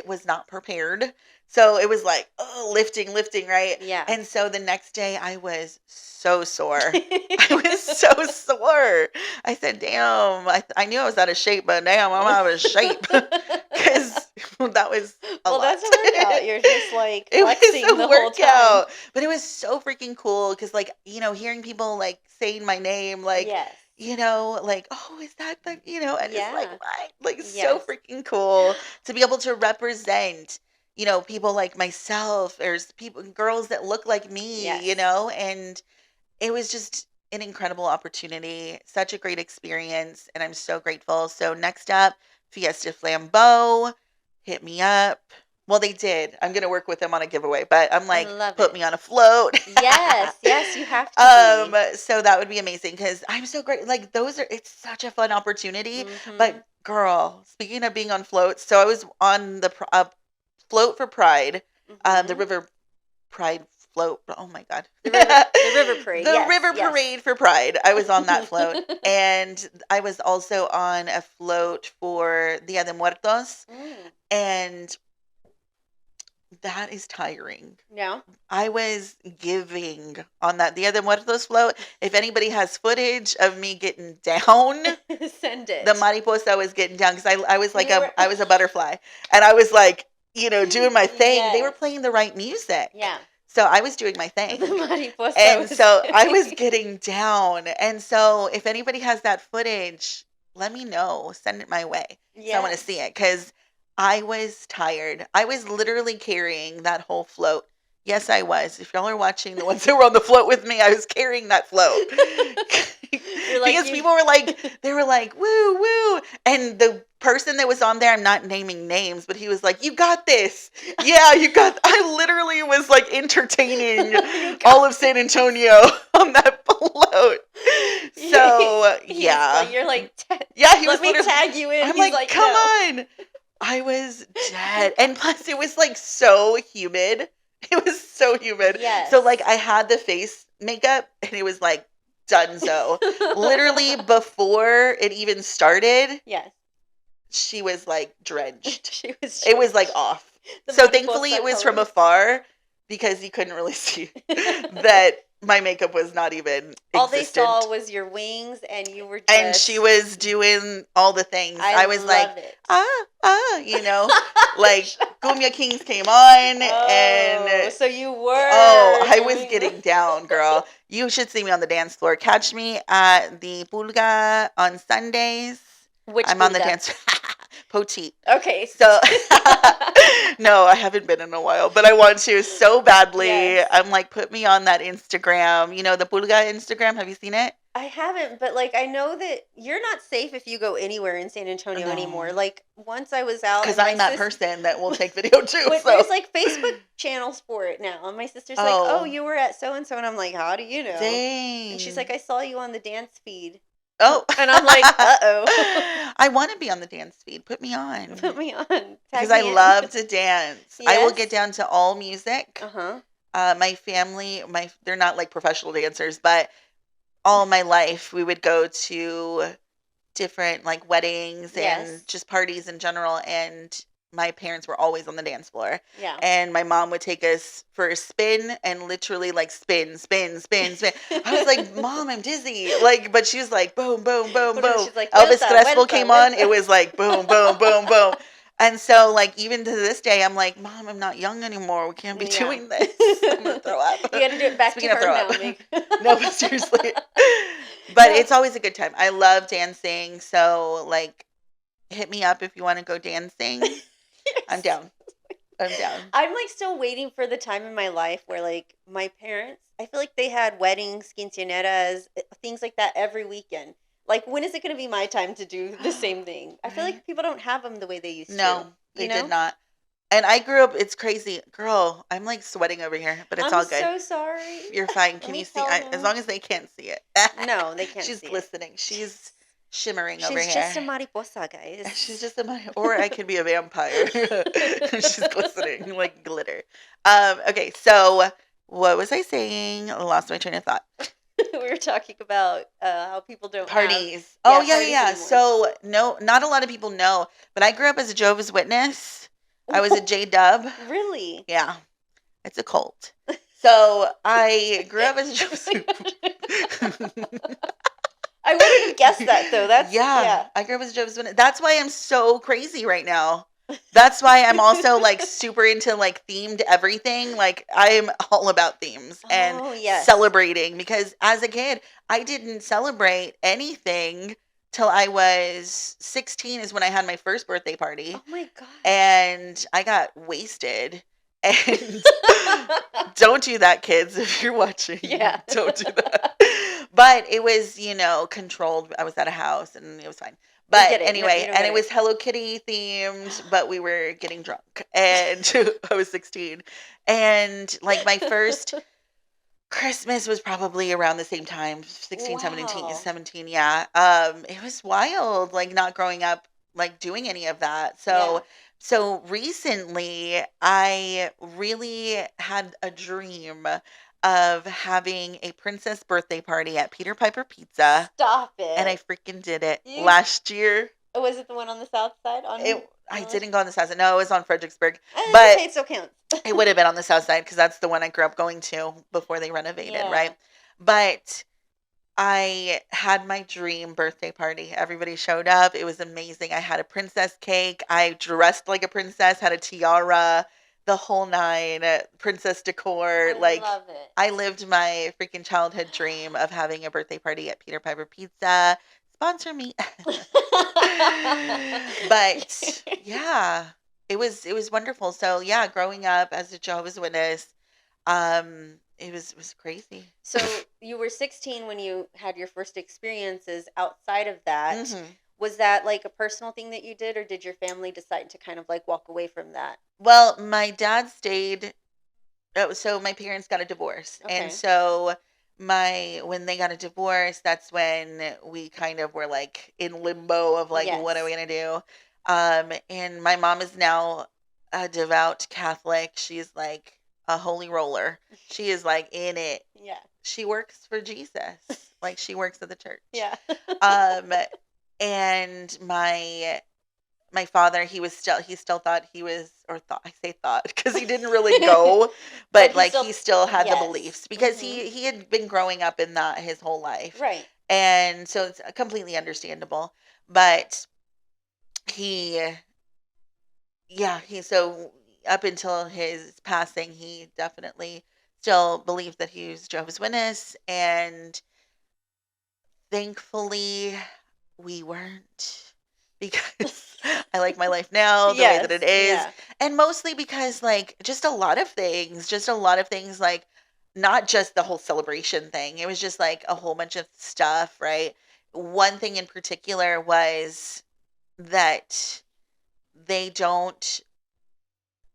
was not prepared. So it was like, oh, lifting, right? Yeah. And so the next day I was so sore. I was so sore. I said, damn, I knew I was out of shape, but damn, I'm out of shape. Because that was a Well, lot. that's a workout. You're just like It flexing was a the whole time. workout. But it was so freaking cool because, like, hearing people like saying my name, like, Yes. like, oh, is that the, and it's like, Yeah. what? Like, so Yes. freaking cool to be able to represent, people like myself, there's people, girls that look like me, Yes. and it was just an incredible opportunity, such a great experience, and I'm so grateful. So next up, Fiesta Flambeau, hit me up. Well, they did. I'm gonna work with them on a giveaway, but I'm like, love put it. me on a float. Yes. Yes, you have to be. So that would be amazing because I'm so great. Like it's such a fun opportunity. Mhm. But girl, speaking of being on floats, so I was on the float for Pride The Mm-hmm. River Pride float. Oh my God. The river parade. The Yes, River yes. Parade for Pride. I was on that float. And I was also on a float for Dia de Muertos. Mm. And that is tiring. Yeah. I was giving on that Dia de Muertos float. If anybody has footage of me getting down, Send it. the mariposa was getting down because I was like You were- I was a butterfly, and I was like, doing my thing. They were Yes. playing the right music. Yeah. So I was doing my The thing. mariposa And was so I was good. getting down. And so if anybody has that footage, let me know. Send it my way. So I want to Yes. see it because I was tired. I was literally carrying that whole float. Yes, I was. If y'all are watching the ones that were on the float with me, I was carrying that float. You're like, Because people were like, they were like, woo, woo. And the person that was on there, I'm not naming names, but he was like, you got this. Yeah, you got. I literally was like entertaining all of San Antonio on that float. So, yeah. You're like, Yeah, he let was me literally. tag you in. I'm He's like, no. come on. I was dead. And plus, it was like so humid. It was so humid. Yes. So, like, I had the face makeup and it was like donezo. Literally, before it even started, Yes. she was like drenched. She was. It was like off. The So, mariposa thankfully, it was from colors. afar because you couldn't really see that my makeup was not even All they existent. saw was your wings, and you were just. And she was doing all the things. I was like, it. like Cumbia Kings came on, Oh, and so you were. I was doing- getting down, girl. You should see me on the dance floor. Catch me at the Pulga on Sundays. Which I'm on the pulga? dance. Poteet. Okay. So, no, I haven't been in a while, but I want to so badly. Yes. I'm like, put me on that Instagram. You know, the Pulga Instagram. Have you seen it? I haven't, but like I know that you're not safe if you go anywhere in San Antonio No. anymore. Like once I was out, Because and I'm my that person that will take video too. But So. there's like Facebook channels for it now, and my sister's like, Oh. "Oh, you were at so and so," and I'm like, "How do you know?" Dang. And she's like, "I saw you on the dance feed." Oh. And I'm like, "Uh-oh." I want to be on the dance feed. Put me on. Put me on. Tag Because I me in. love to dance. I will Yes. get down to all music. Uh-huh. My family, they're not like professional dancers, but all my life we would go to different like weddings Yes. and just parties in general, and my parents were always on the dance floor. Yeah. And my mom would take us for a spin and literally like spin, spin, spin, spin. I was like, Mom, I'm dizzy. Like, but she was like, boom, boom, boom, But boom. she's like, Elvis "Vuelta, Crespo vuelta, came on. vuelta." It was like boom, boom, boom, boom. And so, like, even to this day, I'm like, Mom, I'm not young anymore. We can't be Yeah. doing this. I'm gonna throw up. You got to do it back Speaking to of her throw now, up. Meg. No, but seriously. But No. it's always a good time. I love dancing. So, like, hit me up if you want to go dancing. I'm down. I'm down. I'm like still waiting for the time in my life where like my parents, I feel like they had weddings, quinceañeras, things like that every weekend. Like when is it going to be my time to do the same thing? I feel like people don't have them the way they used to. No, they you know? did not. And I grew up, it's crazy. Girl, I'm like sweating over here, but it's I'm all good. so sorry. You're fine. Let Can me you see? tell As them. long as they can't see it. No, they can't She's see it. glistening. She's shimmering over She's here. just a mariposa, guys. She's just or I could be a vampire. She's glistening like glitter. Okay, so what was I saying? I lost my train of thought. We were talking about how people don't Parties. have, Oh yeah, parties yeah. anymore. So no, not a lot of people know, but I grew up as a Jehovah's Witness. I was a J-Dub. Really? Yeah, it's a cult. So I grew up as a Jehovah's I wouldn't have guessed that though. That's yeah, I grew up as a Jehovah's Witness. That's why I'm so crazy right now. That's why I'm also like super into like themed everything. Like I'm all about themes and Oh, yes. celebrating, because as a kid, I didn't celebrate anything till I was 16 is when I had my first birthday party. Oh my god. And I got wasted. And don't do that, kids, if you're watching. Yeah. Don't do that. But it was, controlled. I was at a house and it was fine. But get it. No, anyway, you don't and get it it. was Hello Kitty themed, but we were getting drunk. And I was 16. And like my first Christmas was probably around the same time, 16, 17, Wow. 17, yeah. It was wild, like not growing up, like doing any of that. So Yeah. So recently, I really had a dream of having a princess birthday party at Peter Piper Pizza, Stop and I it. freaking did it You last year. Was it the one on the south side on I North? didn't go on the south side. No, it was on Fredericksburg, It's but okay, it still counts. it would have been on the south side because that's the one I grew up going to before they renovated, Yeah. right? But I had my dream birthday party. Everybody showed up. It was amazing. I had a princess cake. I dressed like a princess, had a tiara, the whole nine, princess decor. I Like, love it. I lived my freaking childhood dream of having a birthday party at Peter Piper Pizza. Sponsor me. But yeah, it was wonderful. So yeah, growing up as a Jehovah's Witness, it was crazy. So you were 16 when you had your first experiences outside of that. hmm Was that like a personal thing that you did, or did your family decide to kind of like walk away from that? Well, my dad stayed. Oh, so my parents got a divorce, and Okay. so my when they got a divorce, that's when we kind of were like in limbo of like, what are we Yes. gonna do? And my mom is now a devout Catholic. She's like a holy roller. She is like in it. Yeah. She works for Jesus, like she works at the church. Yeah. Um, and my father, he still thought he was, or thought, I say thought because he didn't really go, But but he like still, he still had the yes. beliefs because Hmm. he had been growing up in that his whole life. Right. And so it's completely understandable. But he, yeah, he, so up until his passing, he definitely still believed that he was Jehovah's Witness. And thankfully, we weren't, because I like my life now the way that it Yes. is. Yeah. And mostly because, like, just a lot of things, like, not just the whole celebration thing. It was just like a whole bunch of stuff, right? One thing in particular was that they don't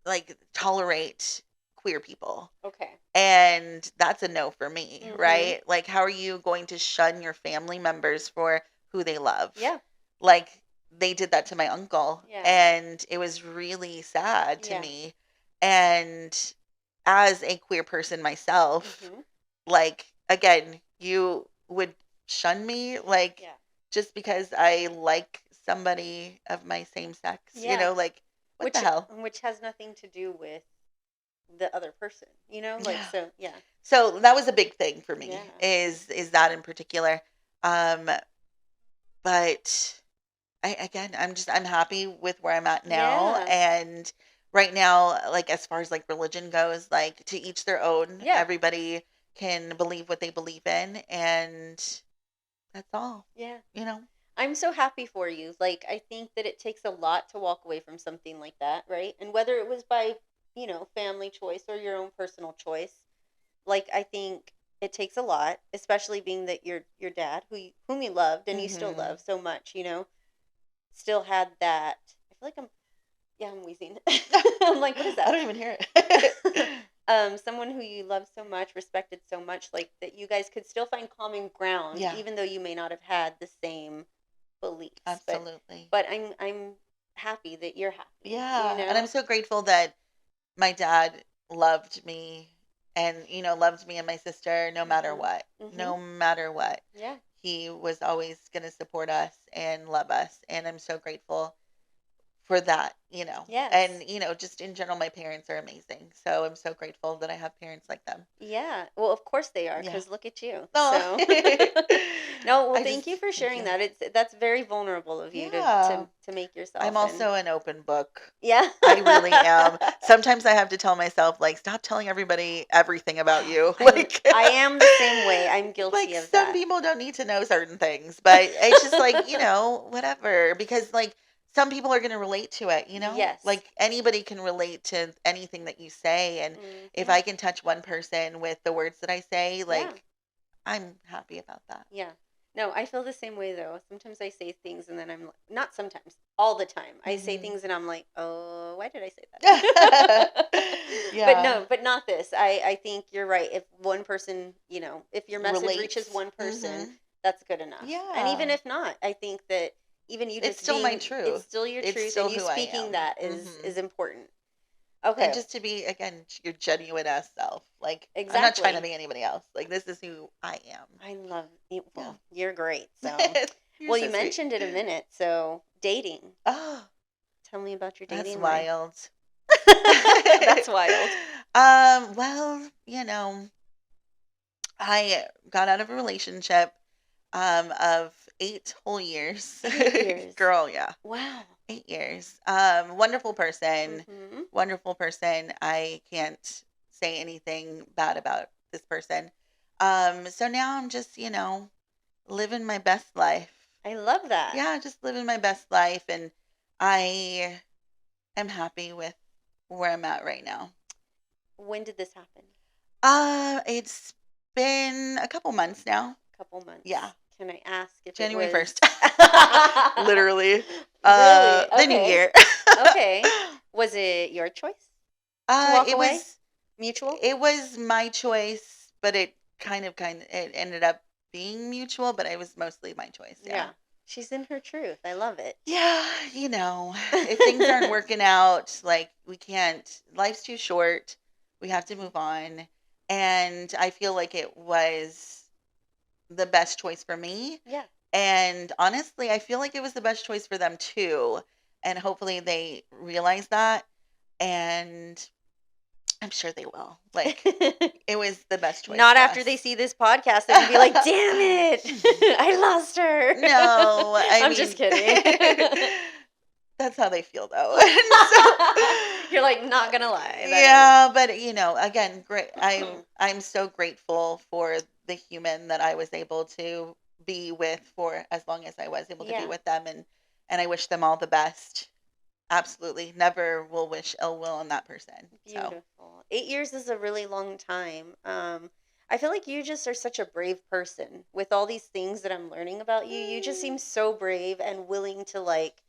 like tolerate queer people. Okay. And that's a no for me, Hmm. right? Like, how are you going to shun your family members for who they love? Yeah. Like, they did that to my uncle, Yeah. and it was really sad to Yeah. me. And as a queer person myself, Hmm. like, again, you would shun me, like, Yeah. just because I like somebody of my same sex, Yeah. like, what the Which hell? which has nothing to do with the other person, like, Yeah. so yeah. So that was a big thing for me, Yeah. is that in particular. Um, but I'm happy with where I'm at now. Yeah. And right now, like, as far as like religion goes, like, to each their own. Yeah. Everybody can believe what they believe in, and that's all, Yeah. you know. I'm so happy for you. Like, I think that it takes a lot to walk away from something like that, right? And whether it was by, family choice or your own personal choice, like, I think it takes a lot, especially being that your dad, whom you loved and you still Mhm. love so much, still had that. I feel like I'm wheezing. I'm like, what is I that? don't even hear it. Someone who you love so much, respected so much, like that you guys could still find common ground, Yeah, even though you may not have had the same beliefs. absolutely. But I'm happy that you're happy. Yeah, and I'm so grateful that my dad loved me, and loved me and my sister no matter Mhm. what. Mhm. No matter what. Yeah. He was always going to support us and love us, and I'm so grateful for that. Yes. And just in general, my parents are amazing. So I'm so grateful that I have parents like them. Yeah. Well, of course they are, Yeah. because look at you. Oh. So, no. Well, I just thank you for thank sharing you. that. That's very vulnerable of you to Yeah. to to make I'm yourself and also an open book. yeah. I really am. Sometimes I have to tell myself, like, stop telling everybody everything about you. I'm Like, I am the same way. I'm like, guilty of some that. people don't need to know certain things, but it's just like, whatever. Because, like, some people are going to relate to it. Yes. Like, anybody can relate to anything that you say. And if Mhm. I can touch one person with the words that I say, Yeah. like, I'm happy about that. Yeah. No, I feel the same way though. Sometimes I say things and then I'm like, not sometimes, all the time. I say Hmm. things and I'm like, oh, why did I say that? But Yeah. no, but not this. I think you're right. If one person, if your message reaches Relates. one person, Hmm. that's good enough. And even Yeah. if not, I think that even you It's just still my being, it's truth. still your It's truth, still and you who I speaking am. that Hmm. is important. And Okay, just to be, again, your genuine ass self. Like, I'm not trying to exactly. be anybody else. Like, this is who I am. I love you. Yeah. Well, you're great. So, You're well, so you sweet. mentioned it a minute. So, dating. Oh, Tell me about your that's dating life. wild. That's wild. Well, I got out of a relationship of 8 whole years. 8 years. Girl, yeah. Wow. 8 years. Wonderful person. Mm-hmm. Wonderful person. I can't say anything bad about this person. So now I'm just, living my best life. I love that. Yeah, just living my best life, and I am happy with where I'm at right now. When did this happen? It's been a couple months now. Couple months. Yeah. Can I ask if January it was 1st. Literally. Really? The new Okay. year. Okay. Was it your choice to walk It away? was Mutual? it was my choice, but it it ended up being mutual, but it was mostly my choice. Yeah. Yeah. She's in her truth. I love it. Yeah, if things aren't working out, like we can't, life's too short. We have to move on. And I feel like it was the best choice for me. Yeah. And honestly, I feel like it was the best choice for them too. And hopefully they realize that. And I'm sure they will. Like, it was the best choice Not for after us. they see this podcast, they're gonna be like, "Damn it, I lost her." No, I'm just kidding. That's how they feel though. So, You're like, not gonna lie. yeah, but again, great. I'm so grateful for the human that I was able to be with for as long as I was able to be Yeah. with them, and I wish them all the best. Absolutely, never will wish ill will on that person. So Beautiful. 8 years is a really long time. I feel like you just are such a brave person with all these things that I'm learning about you. You just seem so brave and willing to like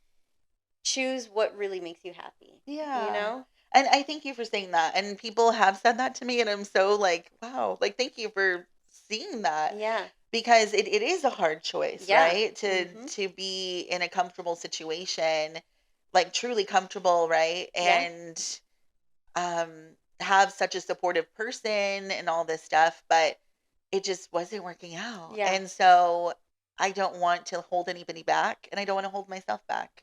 choose what really makes you happy. yeah. You know? And I thank you for saying that. And people have said that to me, and I'm so like, wow, like thank you for seeing that. Yeah. Because it is a hard choice, Yeah. right? To be in a comfortable situation, like truly comfortable, right? Yeah. And um have such a supportive person and all this stuff, but it just wasn't working out. Yeah. And so I don't want to hold anybody back, and I don't want to hold myself back.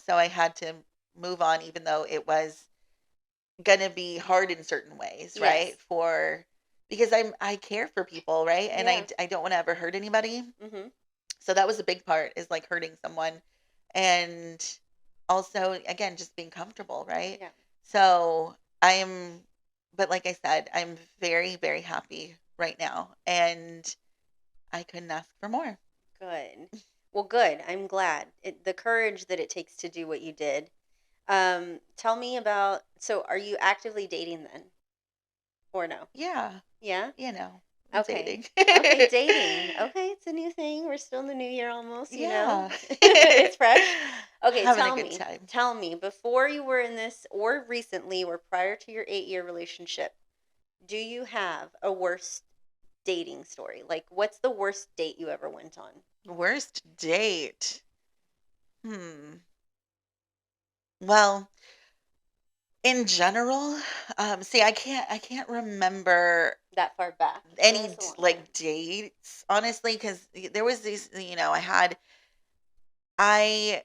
So I had to move on, even though it was gonna be hard in certain ways, right? Yes. Because I care for people, right? And Yeah. I don't want to ever hurt anybody. Mm-hmm. So that was a big part, is like hurting someone, and also again just being comfortable, right? Yeah. So I'm, but like I said, I'm very very happy right now, and I couldn't ask for more. Good. Well, good. I'm glad. The courage that it takes to do what you did. Tell me about. So, are you actively dating then, or no? Yeah, Yeah. I'm Okay. dating. Okay, dating. Okay, it's a new thing. We're still in the new year almost, you know? Yeah. It's fresh. Okay, Having a tell good me. time. Tell me, before you were in this, or recently, or prior to your 8 year relationship, do you have a worst dating story? Like, what's the worst date you ever went on? Worst date. Well, in general, see, I can't remember That far back. any That's a long time. like dates, honestly, because there was these, I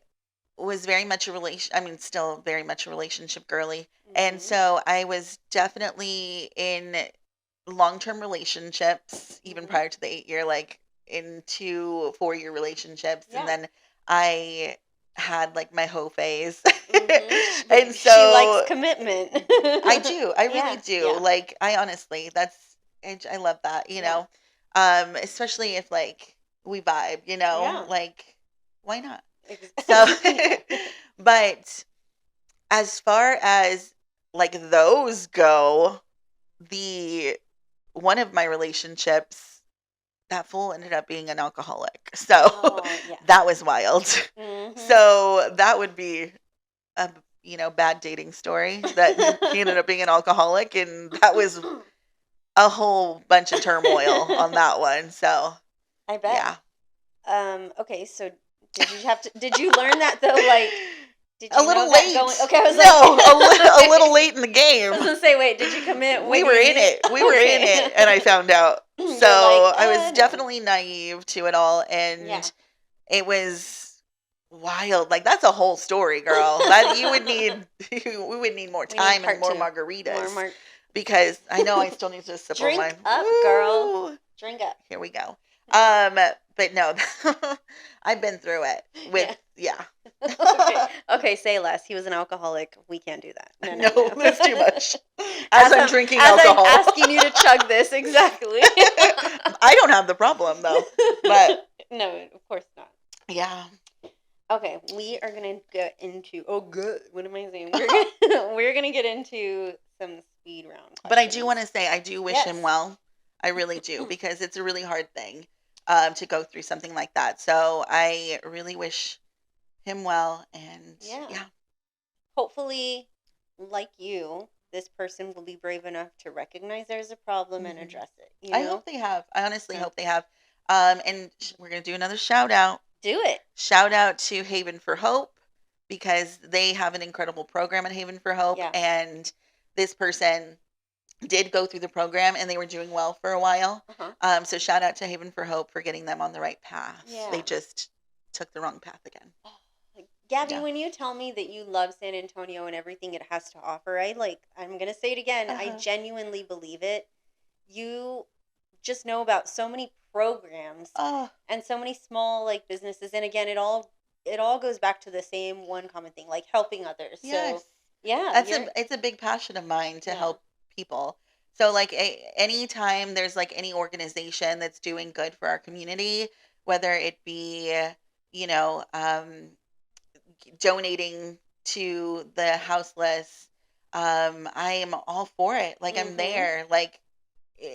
was very much a relation, I mean, still very much a relationship girly. And Mhm. so I was definitely in long-term relationships, even Mhm. prior to the 8 year, like in 2 4 year relationships. And Yeah. then I had like my hoe phase. Mhm. And She likes so commitment. I do. I really Yeah. do. Yeah. Like, I honestly, I love that, Yeah. especially if like we vibe, Yeah. like why not? Ex- So, yeah. but as far as like those go, the one of my relationships, that fool ended up being an alcoholic. So Oh, yeah. that was wild. Mhm. So that would be a bad dating story, that he ended up being an alcoholic, and that was a whole bunch of turmoil on that one. So I bet. yeah. Okay, so Did you learn that though? Like, did A you little know that late. going? Okay, I was No, like, a little late in the game. I was gonna say, wait, did you commit We when were you in knew? it. We were in Okay. it, and I found out. You're So like, I was no. definitely naive to it all, Yeah. and it was wild. Like that's a whole story, girl. That you would need. We would need more We need time and part more two. More margaritas mark. because I know I still need to sip on Drink mine. up, girl. Woo! Drink up. Here we go. But no, I've been through it with yeah. Okay. Okay, say less. He was an alcoholic. We can't do that. No, no, No, no. that's too much. As I'm drinking as I'm alcohol. asking you to chug this, exactly. I don't have the problem though. But no, of course not. yeah. Okay, we are gonna get into. Oh, good. What am I saying? We're gonna get into some speed round questions. But I do want to say I do wish him Yes. well. I really do because it's a really hard thing to go through something like that. So I really wish him well and Yeah. yeah. Hopefully, like you, this person will be brave enough to recognize there's a problem and Mhm. address it. You I know, hope they have. I honestly So- hope they have. And we're gonna do another shout out. do it. Shout out to Haven for Hope because they have an incredible program at Haven for Hope. Yeah. And this person did go through the program and they were doing well for a while. Uh-huh. So shout out to Haven for Hope for getting them on the right path. Yeah. They just took the wrong path again. Gabby, Yeah. when you tell me that you love San Antonio and everything it has to offer, I'm gonna say it again. I Uh-huh. genuinely believe it. You just know about so many programs Oh, and so many small like businesses, and again, it all goes back to the same one common thing, like helping others. yes. So yeah, That's you're it's a big passion of mine to Yeah. help people. So like anytime there's like any organization that's doing good for our community, whether it be, you know, donating to the houseless, I am all for it. Like I'm Mhm. there. Like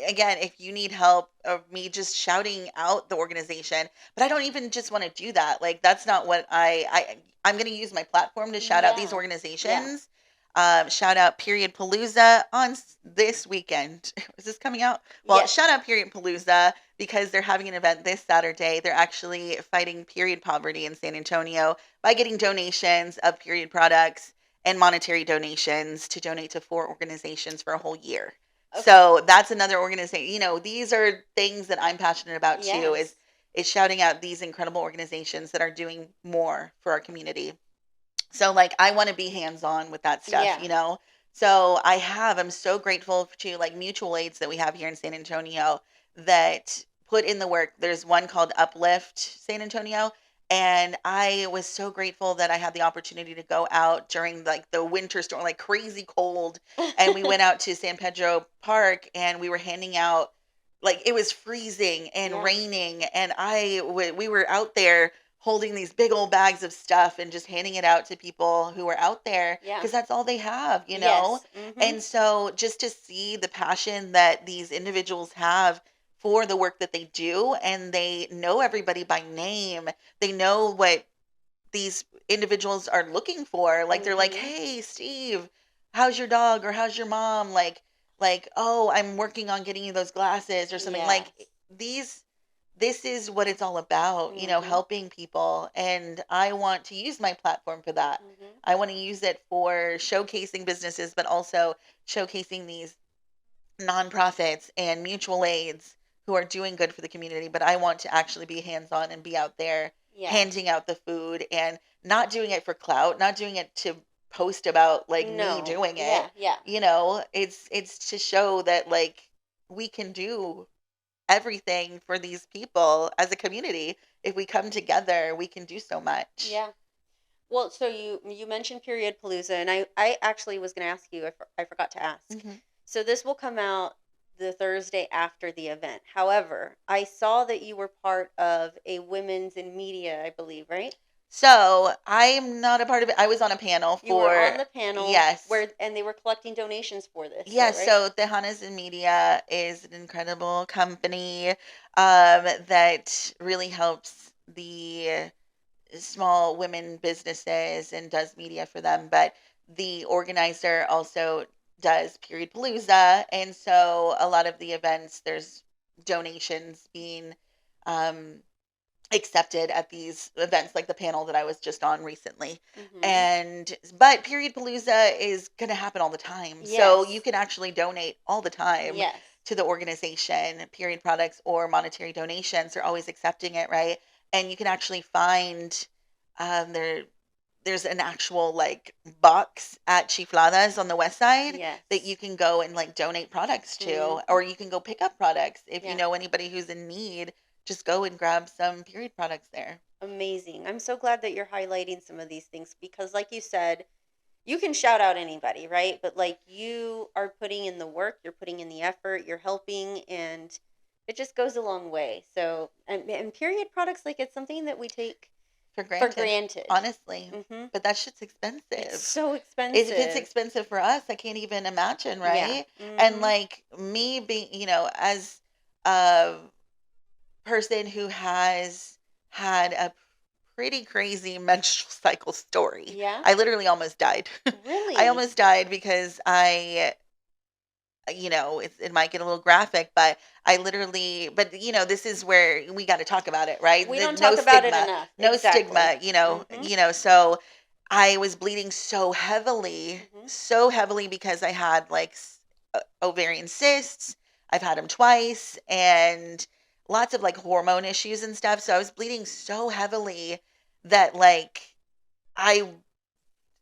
again, if you need help of me just shouting out the organization, but I don't even just want to do that. Like that's not what I'm going to use my platform to shout out these Yeah. organizations. Shout out Period Palooza on this weekend. Is this coming out? Well, Yes. shout out Period Palooza because they're having an event this Saturday. They're actually fighting period poverty in San Antonio by getting donations of period products and monetary donations to donate to 4 organizations for a whole year. Okay. So that's another organization. You know, these are things that I'm passionate about too. Yes. Is shouting out these incredible organizations that are doing more for our community. So like I want to be hands on with that stuff, Yeah. you know. So I'm so grateful to like mutual aids that we have here in San Antonio that put in the work. There's one called Uplift San Antonio. And I was so grateful that I had the opportunity to go out during like the winter storm, like crazy cold. And we went out to San Pedro Park and we were handing out, like it was freezing and Yeah. raining. And we were out there holding these big old bags of stuff and just handing it out to people who are out there Yeah. because that's all they have, you know? Yes. Mhm. And so just to see the passion that these individuals have for the work that they do and they know everybody by name. They know what these individuals are looking for. Like they're like, Mhm. "Hey, Steve, how's your dog or how's your mom?" Like, "Oh, I'm working on getting you those glasses or something." Like Yes. this is what it's all about, you know, Mhm. helping people. And I want to use my platform for that. Mhm. I want to use it for showcasing businesses, but also showcasing these nonprofits and mutual aids who are doing good for the community. But I want to actually be hands on and be out there Yeah. handing out the food and not doing it for clout, not doing it to post about like No. me doing it. Yeah. Yeah. You know, it's to show that like we can do everything for these people as a community. If we come together, we can do so much. Yeah. Well, so you mentioned Period Palooza, and I actually was going to ask you. I forgot to ask. Mhm. So this will come out the Thursday after the event. However, I saw that you were part of a women's in media, I believe, right? So I'm not a part of it. I was on a panel You were for on the panel yes. and they were collecting donations for this. Yes, right? so Tejanas in Media is an incredible company that really helps the small women businesses and does media for them. But the organizer also does Period Palooza. And so a lot of the events, there's donations being um, accepted at these events like the panel that I was just on recently. Mhm. And but Period Palooza is going to happen all the time. So you Yes. can actually donate all the time Yes. to the organization. Period products or monetary donations are always accepting it, right? And you can actually find there's an actual like box at Chifladas on the west side that Yes. you can go and like donate products to, Mhm. or you can go pick up products if you Yeah. know anybody who's in need. Just go and grab some period products there. Amazing. I'm so glad that you're highlighting some of these things because, like you said, you can shout out anybody, right? But like you are putting in the work, you're putting in the effort, you're helping, and it just goes a long way. So, and period products, like it's something that we take For for granted, granted. honestly. Mm-hmm. But that shit's It's expensive. so If it's expensive. expensive for us, I can't even imagine, Yeah. right? And Mm-hmm. like me being, as a person who has had a pretty crazy menstrual cycle story, Yeah. I literally almost died. I Really? almost died because it might get a little graphic, but this is where we got to talk about it, right? We don't No talk about it stigma, enough. no Exactly. stigma, Mm-hmm. so I was bleeding Mm-hmm. so heavily because I had like ovarian cysts. I've had them twice and lots of like hormone issues and stuff. So I was bleeding so heavily that like I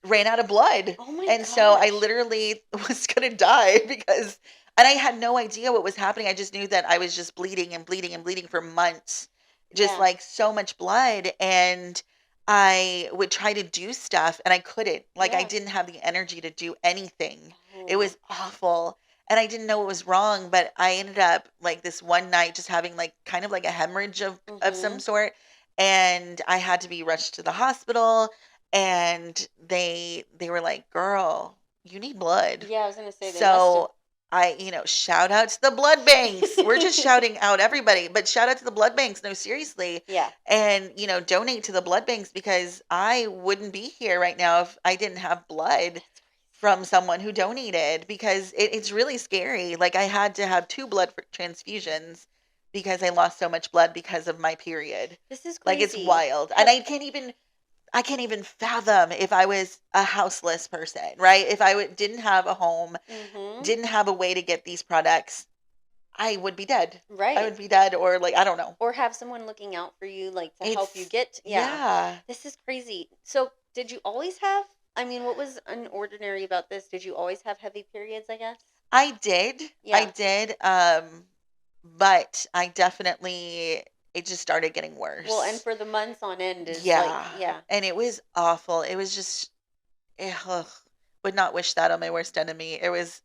ran out of blood. Oh my And so I gosh. literally was going to die and I had no idea what was happening. I just knew that I was just bleeding and bleeding and bleeding for months, just Yeah. like so much blood. And I would try to do stuff and I couldn't. Like, I Yeah. didn't have the energy to do anything. Oh It my was gosh. awful. And I didn't know what was wrong, but I ended up like this one night just having like kind of like a hemorrhage of Mm-hmm. some sort. And I had to be rushed to the hospital and they were like, "Girl, you need blood." Yeah, I was gonna say they must have. So I, shout out to the blood banks. We're just shouting out everybody, but shout out to the blood banks. No, seriously. Yeah. And, donate to the blood banks because I wouldn't be here right now if I didn't have blood That's from someone who donated because it's really scary. Like I had to have two blood transfusions because I lost so much blood because of my period. This is Like it's crazy. wild. And I can't even fathom if I was a houseless person, right? If I didn't have a home, Mm-hmm. didn't have a way to get these products, I would be dead. I Right. would be dead, or like, I don't know. Or have someone looking out for you, like to help you It's, get. Yeah. yeah, This is crazy. So, did you always have? I mean, what was unordinary about this? Did you always have heavy periods? I guess. I did. I Yeah. did. But I definitely, it just started getting Well, and worse. for the months on end is like, Yeah. yeah, And it was awful. It was just, ugh, would not wish that on my worst enemy. It was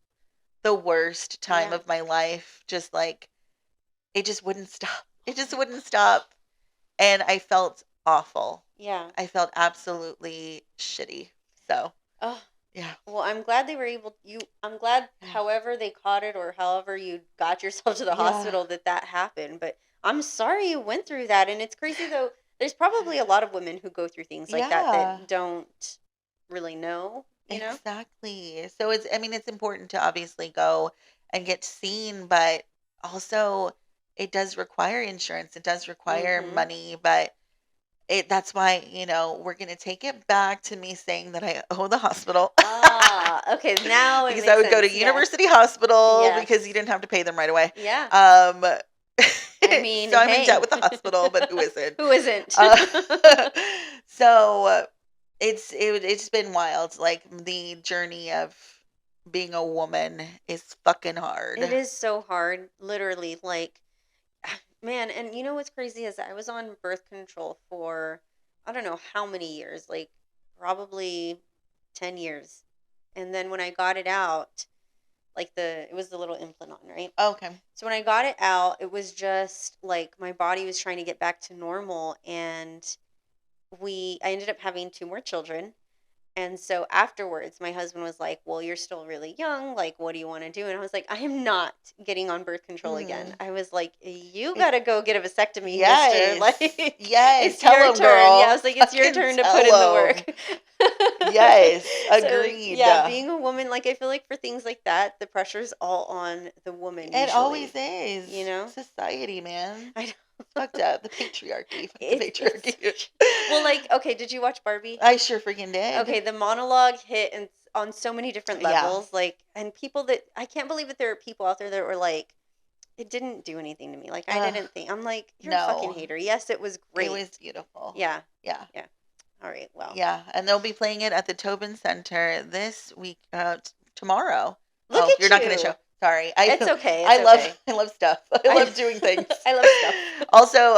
the worst time yeah, of my life. Just like, it just wouldn't stop. It just wouldn't stop. And I felt awful. yeah. I felt absolutely shitty. So, Oh, yeah. well, I'm glad they were able. I'm glad, Yeah. however they caught it or however you got yourself to the Yeah. hospital that happened. But I'm sorry you went through that, and it's crazy though. There's probably a lot of women who go through things like that Yeah. that don't really know. You know. Exactly. So it's important to obviously go and get seen, but also it does require insurance. It does require Mm-hmm. money, but that's why, we're going to take it back to me saying that I owe the hospital. Ah, okay. Now it Because I makes would go to sense. Yeah. University Hospital Yes. because you didn't have to pay them right away. Yeah. Um, I mean, so I'm in debt hey. with the hospital, but who isn't? Who isn't? So it's been wild. Like the journey of being a woman is fucking hard. It is so hard, literally. Like, man, and you know what's crazy is I was on birth control for I don't know how many years, like probably 10 years. And then when I got it out, like it was the little implant on, right? Okay. So when I got it out, it was just like my body was trying to get back to normal, and I ended up having two more children. And so afterwards, my husband was like, "Well, you're still really young. Like, what do you want to do?" And I was like, "I am not getting on birth control again." Mm. I was like, "You It's, got to go get a vasectomy, mister. yes. Like, Yes. it's Tell your them, turn." Yeah, I girl. was like, "It's your Fucking turn to put in the tell them. work." Yes, So agreed. yeah, being a woman, like I feel like for things like that, the pressure's all on the woman It always usually. is. You know? Society, man. I It's fucked up. The patriarchy. Fuck the it's patriarchy. well, like, okay, did you watch Barbie? I sure freaking did. Okay, the monologue hit and on so many different Yeah. levels, like, and people that I can't believe that there are people out there that were like, it didn't do anything to me. Like, I Ugh, didn't think. I'm like, you're a fucking no. hater. Yes, it was It great. was beautiful. Yeah, Yeah. yeah. All right, well, Yeah. And they'll be playing it at the Tobin Center this week, tomorrow. look Oh, at you're not going to you. show. Sorry. It's okay. It's okay. I love stuff. I I love doing things. I love stuff. Also,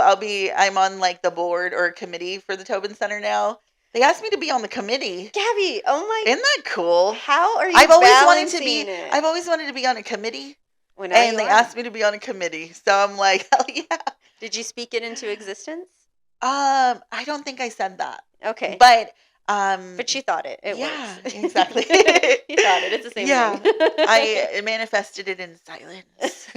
I'm on like the board or committee for the Tobin Center now. They asked me to be on the committee. Gabby, oh my, Isn't that cool? how are you I've always wanted to balancing be it? I've always wanted to be on a committee, Well, now and you they are. asked me to be on a committee. So I'm like, hell yeah. Did you speak it into existence? I don't think I said that. Okay. But But you thought it. It yeah, works. exactly. You thought it. It's the same Yeah. thing. I manifested it in silence.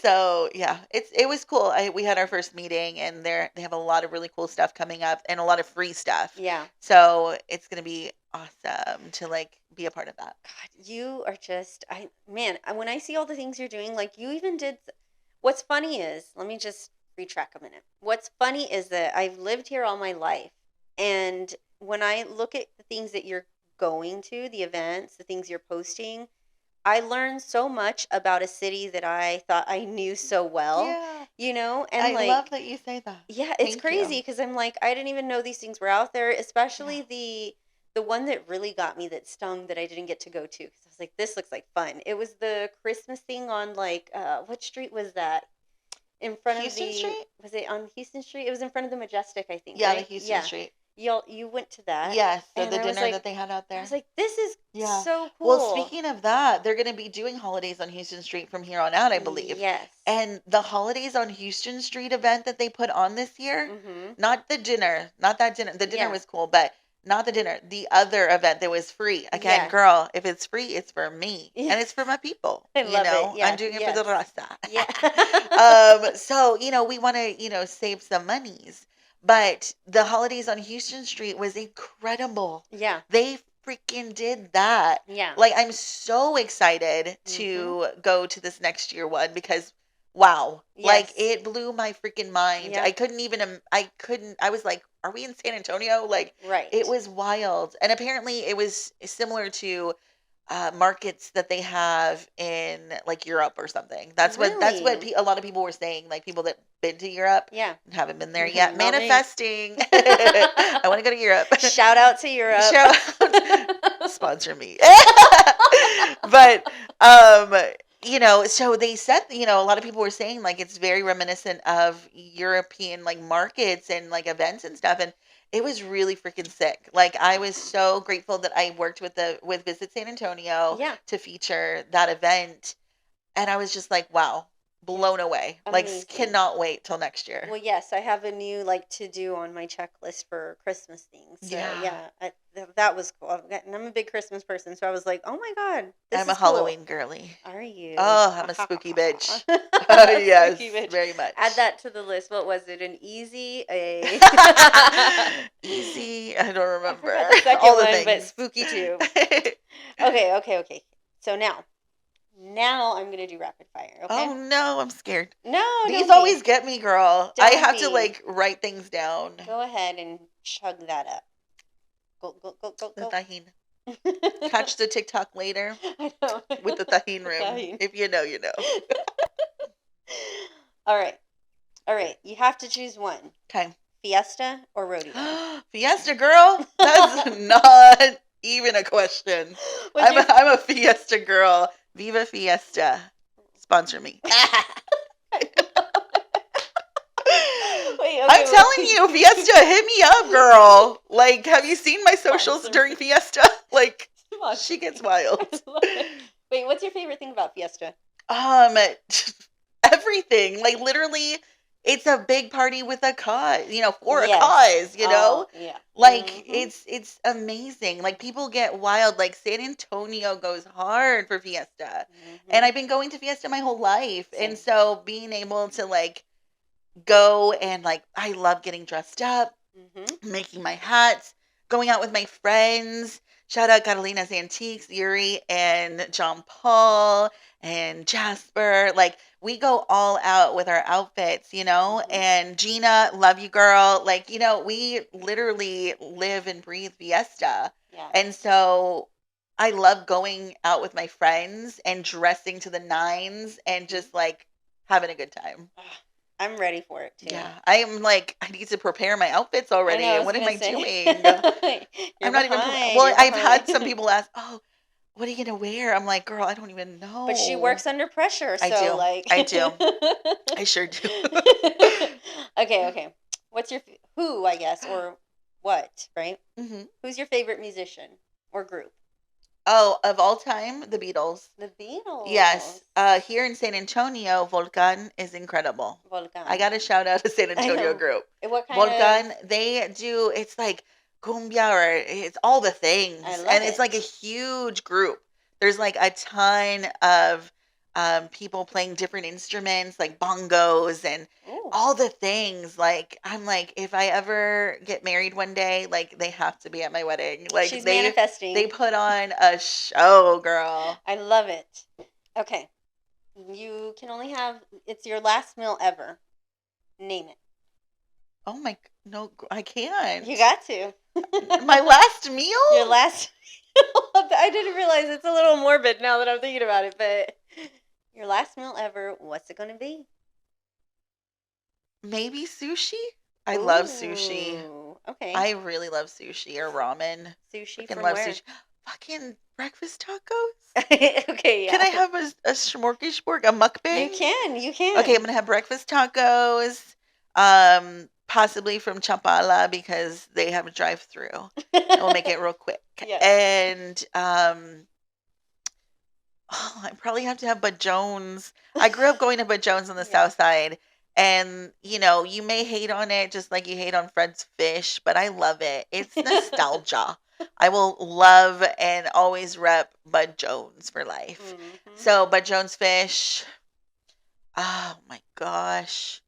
So yeah, it was cool. We had our first meeting, and they have a lot of really cool stuff coming up and a lot of free stuff. Yeah. So it's gonna be awesome to like be a part of that. God, you are just when I see all the things you're doing, like you even did what's funny is, let me just retrack a minute. What's funny is that I've lived here all my life, and when I look at the things that you're going to, the events, the things you're posting, I learned so much about a city that I thought I knew so well, Yeah, and I like love that you say that. yeah, it's Thank crazy you. because I'm like, I didn't even know these things were out there, especially Yeah. the one that really got me that stung that I didn't get to go to because I was like, this looks like fun. It was the Christmas thing on like what street was that? In front Houston of the Street? was it on Houston Street? It was in front of the Majestic, I think, Yeah, the right? Houston Yeah. Street. You went to that. Yes, so And the I was dinner like that they had out I there. was like, this is Yeah. so Well, cool. speaking of that, they're going to be doing holidays on Houston Street from here on out, I believe. Yes. And the holidays on Houston Street event that they put on this year, Mm-hmm. not the dinner, not that dinner. The dinner Yeah. was cool, but not the dinner. The other event that was free. Again, Yeah. girl, if it's free, it's for me. Yeah. And it's for my people. I love it. Yeah. I'm doing it for the Rasta. Yeah. So, we want to, save some monies. But the holidays on Houston Street was incredible. Yeah. They freaking did that. Yeah. Like, I'm so excited to go to this next year one because, wow, like Yes. it blew my freaking mind. Yeah. I couldn't even, I was like, are we in San Antonio? Like, Right. it was wild. And apparently it was similar to markets that they have in like Europe or something. That's what Really? a lot of people were saying, like people that been to Europe Yeah. haven't been there yet. Not me. Manifesting. I want to go to Europe. Shout out to Europe. Shout out. Sponsor me. But so they said, a lot of people were saying like it's very reminiscent of European like markets and like events and stuff, and it was really freaking sick. Like I was so grateful that I worked with Visit San Antonio Yeah. to feature that event, and I was just like, wow, blown away. Like Amazing. cannot wait till next year. Well, yes, I have a new like to do on my checklist for Christmas things. So Yeah. that was cool. And I'm a big Christmas person, so I was like, oh my god, this I'm a is cool. Halloween girly. Are you? Oh, I'm a spooky bitch. Oh, yes, Spooky bitch. very much. Add that to the list. What was it? An easy, a Easy. I don't I remember. forgot the second All the one, but things. spooky too. Okay. So now I'm gonna do rapid fire. Okay. Oh no, I'm scared. No, These don't always be. get me, girl. I Don't have to be. like write things down. Go ahead and chug that up. Go. The tahine. Catch the TikTok later I know. with the tahine room. Tahine. If you know, you know. All right. You have to choose one: Okay. Fiesta or rodeo. Fiesta, girl. That's not even a question. What's your- I'm a Fiesta girl. Viva Fiesta. Sponsor me. Wait, I'm telling you, Fiesta, hit me up, girl. Like, have you seen my socials Sponsor during me. Fiesta? Like, she gets wild. Wait, what's your favorite thing about Fiesta? Everything. Like, literally, it's a big party with a cause, for a Yes. cause, Oh, yeah. Like, Mhm. it's amazing. Like, people get wild. Like, San Antonio goes hard for Fiesta. And I've been going to Fiesta my whole life. Same. And so being able to, like, go and, like, I love getting dressed up, Mhm. making my hats, going out with my friends. Shout out Carolina's Antiques, Yuri and John Paul and Jasper. Like we go all out with our outfits, you know? Mhm. And Gina, love you girl. Like, you know, we literally live and breathe fiesta. Yeah. And so I love going out with my friends and dressing to the nines and just like having a good time. Ugh, I'm ready for it too. Yeah, I am like, I need to prepare my outfits I already. know. I And was what am gonna I say. doing? You're I'm not even. behind. Well, You're I've had behind. some people ask, "Oh, what are you gonna wear?" I'm like, "Girl, I don't even But she know." works under pressure, I so do. like. I do. I sure do. Okay, okay. What's your who, I guess, or what, right? hmm Who's your favorite musician or group? Oh, of all time, the Beatles. The Beatles. Yes. Here in San Antonio, Volcan is incredible. I Volcan. got to shout out a San I Antonio know. group. What kind of? Volcan, they do, it's like cumbia or it's all the I things. love And it's like a it. huge group. There's like a ton of people playing different instruments like bongos and Ooh. all the things. Like, I'm like, if I ever get married one day, like they have to be at my wedding. Like She's they manifesting. put on a show, girl. I love it. Okay. You can only have, it's your last meal ever. Name it. Oh my, no, I can't. You got to. My last meal? Your last I didn't realize it's a little morbid now that I'm thinking about it, but your last meal ever, what's it going to be? Maybe sushi? I love sushi. Ooh, okay. I really love sushi or ramen. Sushi Freaking from love where? sushi. Fucking breakfast tacos? Okay, Can I yeah. have a smorgasbord, a You mukbang? can, you can. Okay, I'm gonna have breakfast tacos. Possibly from Chapala because they have a drive-through. And we'll make it real quick. Yes. And oh, I probably have to have Bud Jones. I grew up going to Bud Jones on the Yeah. South Side. And, you know, you may hate on it just like you hate on Fred's Fish, but I love it. It's nostalgia. I will love and always rep Bud Jones for life. Mhm. So, Bud Jones Fish. Oh my gosh.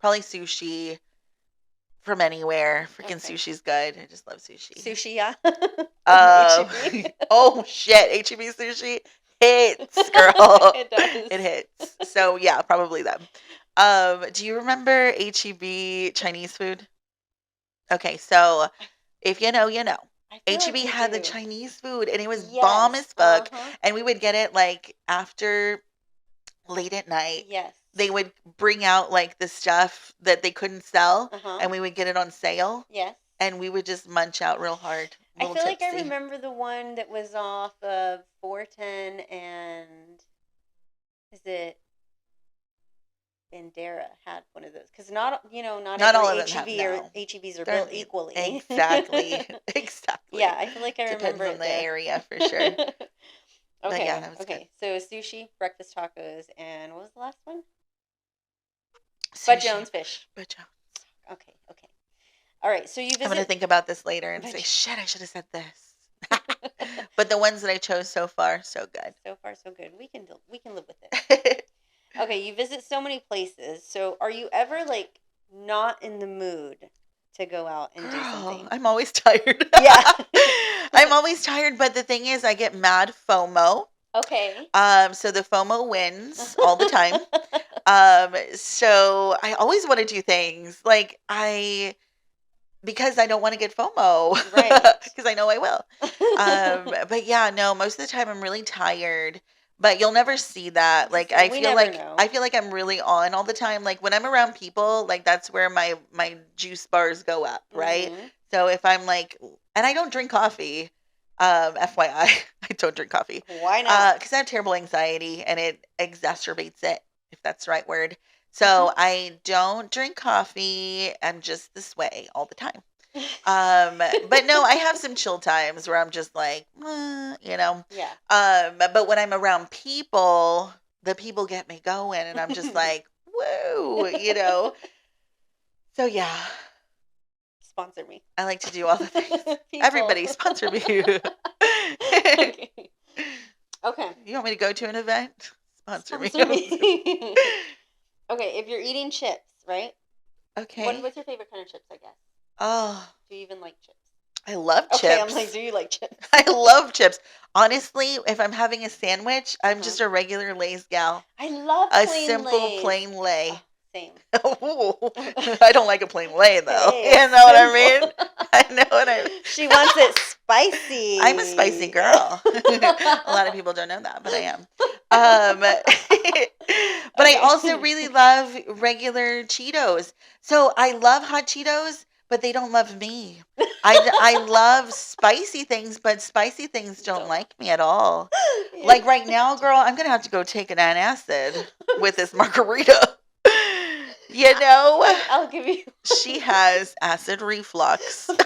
Probably sushi from anywhere. Freaking Okay. sushi's good. I just love sushi. Sushi, yeah. HEB. Oh shit, HEB sushi hits, girl. It does. It hits. So yeah, probably them. Do you remember HEB Chinese food? Okay, so if you know, you know. I feel like HEB you had the do. Chinese food and it was bomb Yes. as fuck. Uh-huh. And we would get it like after late at night. Yes. They would bring out like the stuff that they couldn't sell Uh-huh. and we would get it on sale Yes. and we would just munch out real hard. A I little feel like I tipsy. remember the one that was off of 410 and is it Bandera had one of those because not not Not every all of them have, HEB or no. HEBs are They're- built equally. Exactly. Exactly. Yeah, I feel like I Depends remember on it the there. area for sure. Okay. yeah, that was good. Okay. So sushi, breakfast tacos, and what was the last one? Sushi. Bud Jones fish. Bud Jones. Okay. Okay. All right. So you I'm gonna visit. think about this later and Bud say, Jones. shit, I should have said this. But the ones that I chose so far, so good. So far, so good. We can live with it. Okay, you visit so many places. So are you ever like not in the mood to go out and do Girl, something? I'm always tired. Yeah. I'm always tired, but the thing is, I get mad FOMO. Okay. So the FOMO wins all the time. So I always want to do things because I don't want to get FOMO. Right. Because I know I will. But yeah, no, most of the time I'm really tired. But you'll never see that. Like I We feel never like know. I feel like I'm really on all the time. Like when I'm around people, like that's where my juice bars go up, right? Mhm. So if I'm like, and I don't drink coffee. FYI, I don't drink coffee. Why not? Because I have terrible anxiety and it exacerbates it, if that's the right word. So I don't drink coffee. I'm just this way all the time. But no, I have some chill times where I'm just like, you know. Yeah. But when I'm around people, the people get me going, and I'm just like, woo, you know. So yeah, Sponsor me. I like to do all the things. People. Everybody sponsor me. Okay. Okay. You want me to go to an event? Sponsor me. Sponsor me. Okay, if you're eating chips, right? Okay. What's your favorite kind of chips, I guess? Oh, Do you even like chips? I love Okay, I'm chips. like, do you like chips? I love chips. Honestly, if I'm having a sandwich, I'm Uh-huh. just a regular Lay's gal. I love A plain simple Lays. plain Lay. Oh, same. Ooh, I don't like a plain Lay though. Hey, You it's know what I mean? simple. I know what I mean. She wants it I'm a spicy spicy. girl. A lot of people don't know that, but I am. Um, but I Okay. also really love regular Cheetos. So I love hot Cheetos, but they don't love me. I love spicy things, but spicy things don't Don't. like me at all. Yeah. Like right now, girl, I'm gonna have to go take an antacid with this margarita. You know, I'll give you. she has acid reflux. So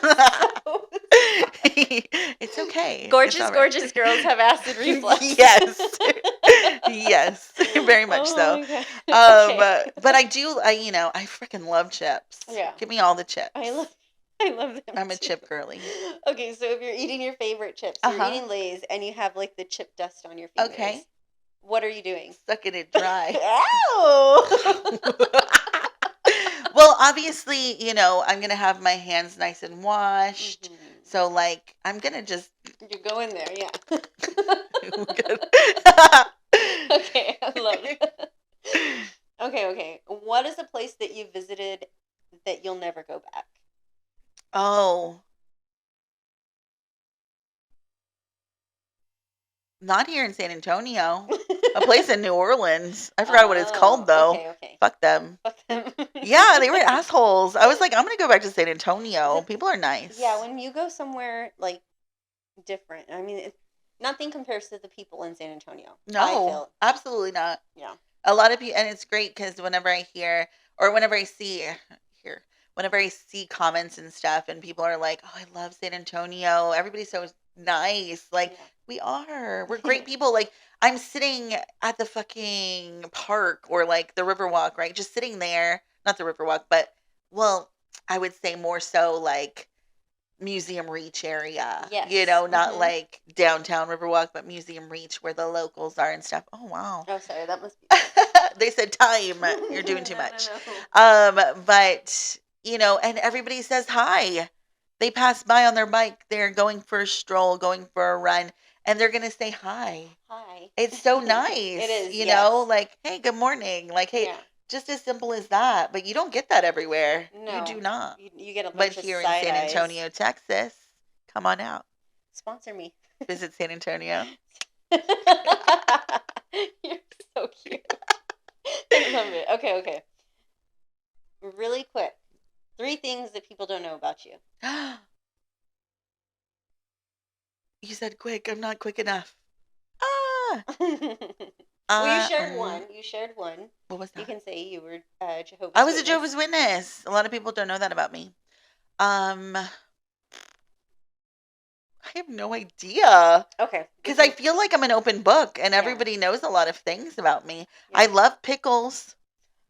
It's okay. It's gorgeous, all right. gorgeous girls have acid reflux. Yes. Yes, very much Oh so. my god. Okay. But I freaking love chips. Yeah. Give me all the chips. I love them I'm a too. chip girly. Okay, so if you're eating your favorite chips, you're Uh-huh. eating Lay's and you have like the chip dust on your fingers. Okay. What are you doing? Sucking it dry. Ow! Well, obviously, I'm gonna have my hands nice and washed. Mhm. So like I'm gonna just You go in there, yeah. Good. Okay, I love it. Okay. What is a place that you visited that you'll never go back? Oh, not here in San Antonio. A place in New Orleans. I forgot what it's called though. Okay. Fuck them. Fuck them. Yeah, they were assholes. I was like, I'm gonna go back to San Antonio. People are nice. Yeah, when you go somewhere like different, I mean, nothing compares to the people in San Antonio. I No, feel. absolutely not. Yeah. A lot of people, and it's great because whenever I hear or whenever I see here, whenever I see comments and stuff, and people are like, "Oh, I love San Antonio. Everybody's so nice." Like Yeah. we are. We're great people. Like I'm sitting at the fucking park or like the Riverwalk, right? Just sitting there, not the Riverwalk, but well, I would say more so like Museum Reach area. Yes. Not Mhm. like downtown Riverwalk, but Museum Reach where the locals are and stuff. Oh wow. Oh, sorry, that must be. They said time. You're doing too No, much. no. But and everybody says hi. They pass by on their bike. They're going for a stroll, going for a run, and they're gonna say hi. Hi. It's so nice. It is, you yes. know, like, hey, good morning. Like, hey, Yeah. just as simple as that. But you don't get that everywhere. No. You do not. You get a But bunch of here in side San eyes. Antonio, Texas, come on out. Sponsor me. Visit San Antonio. You're so cute. I love it. Okay. Really quick. 3 things that people don't know about you. You said quick. I'm not quick enough. Ah. Well, you shared one. You shared one. What was that? You can say you were Jehovah's I was a Witness. Jehovah's Witness. A lot of people don't know that about me. I have no idea. Okay. Because I feel like I'm an open book and Yeah. everybody knows a lot of things about me. Yeah. I love pickles.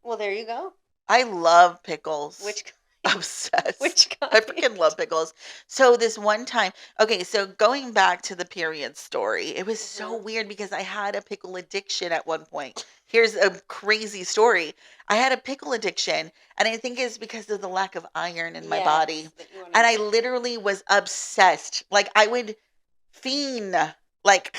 Well, there you go. I love pickles. Which kind? Obsessed. Which kind? I freaking love pickles. So this one time, okay, so going back to the period story, it was so Mhm. weird because I had a pickle addiction at one point. Here's a crazy story. I had a pickle addiction, and I think it's because of the lack of iron in my body. Yes, that you wanna And I get. literally was obsessed. Like I would fiend, like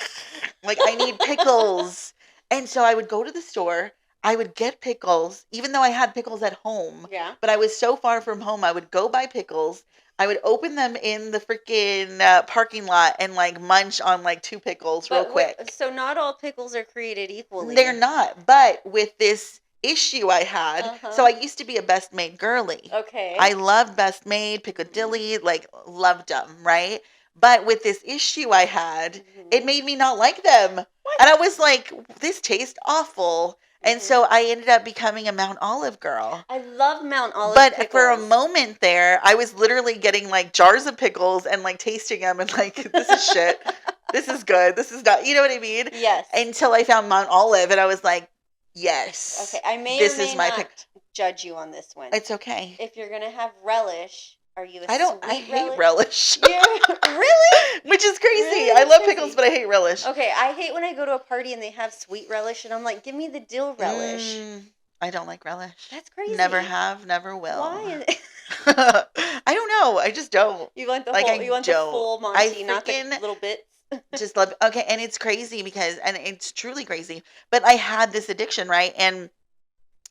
I need pickles. And so I would go to the store, I would get pickles, even though I had pickles at home. Yeah. But I was so far from home, I would go buy pickles. I would open them in the freaking parking lot and like munch on like 2 pickles real quick. So not all pickles are created equally. They're not. But with this issue I had, so I used to be a Best Made girly. Okay. I loved Best Made, Piccadilly, like loved them, right? But with this issue I had, Mhm. it made me not like them. And I was like, this tastes awful. And so I ended up becoming a Mount Olive girl. I love Mount Olive But pickles. for a moment there, I was literally getting like jars of pickles and like tasting them and like, this is shit. This is good. This is not, you know what I mean? Yes. Until I found Mount Olive and I was like, yes. Okay, I may this or may is my not pick. judge you on this one. It's okay. If you're gonna have relish, are you a I sweet hate relish. Really? Which is crazy. Really? I That's love crazy. pickles, but I hate relish. Okay, I hate when I go to a party and they have sweet relish, and I'm like, give me the dill relish. I don't like relish. That's crazy. Never have, never will. Why? I don't know. I just don't. You want the Like, whole. I You want the don't. full I Monty, not the freaking little bits. just love. Okay, and it's crazy because, and it's truly crazy. But I had this addiction, right? And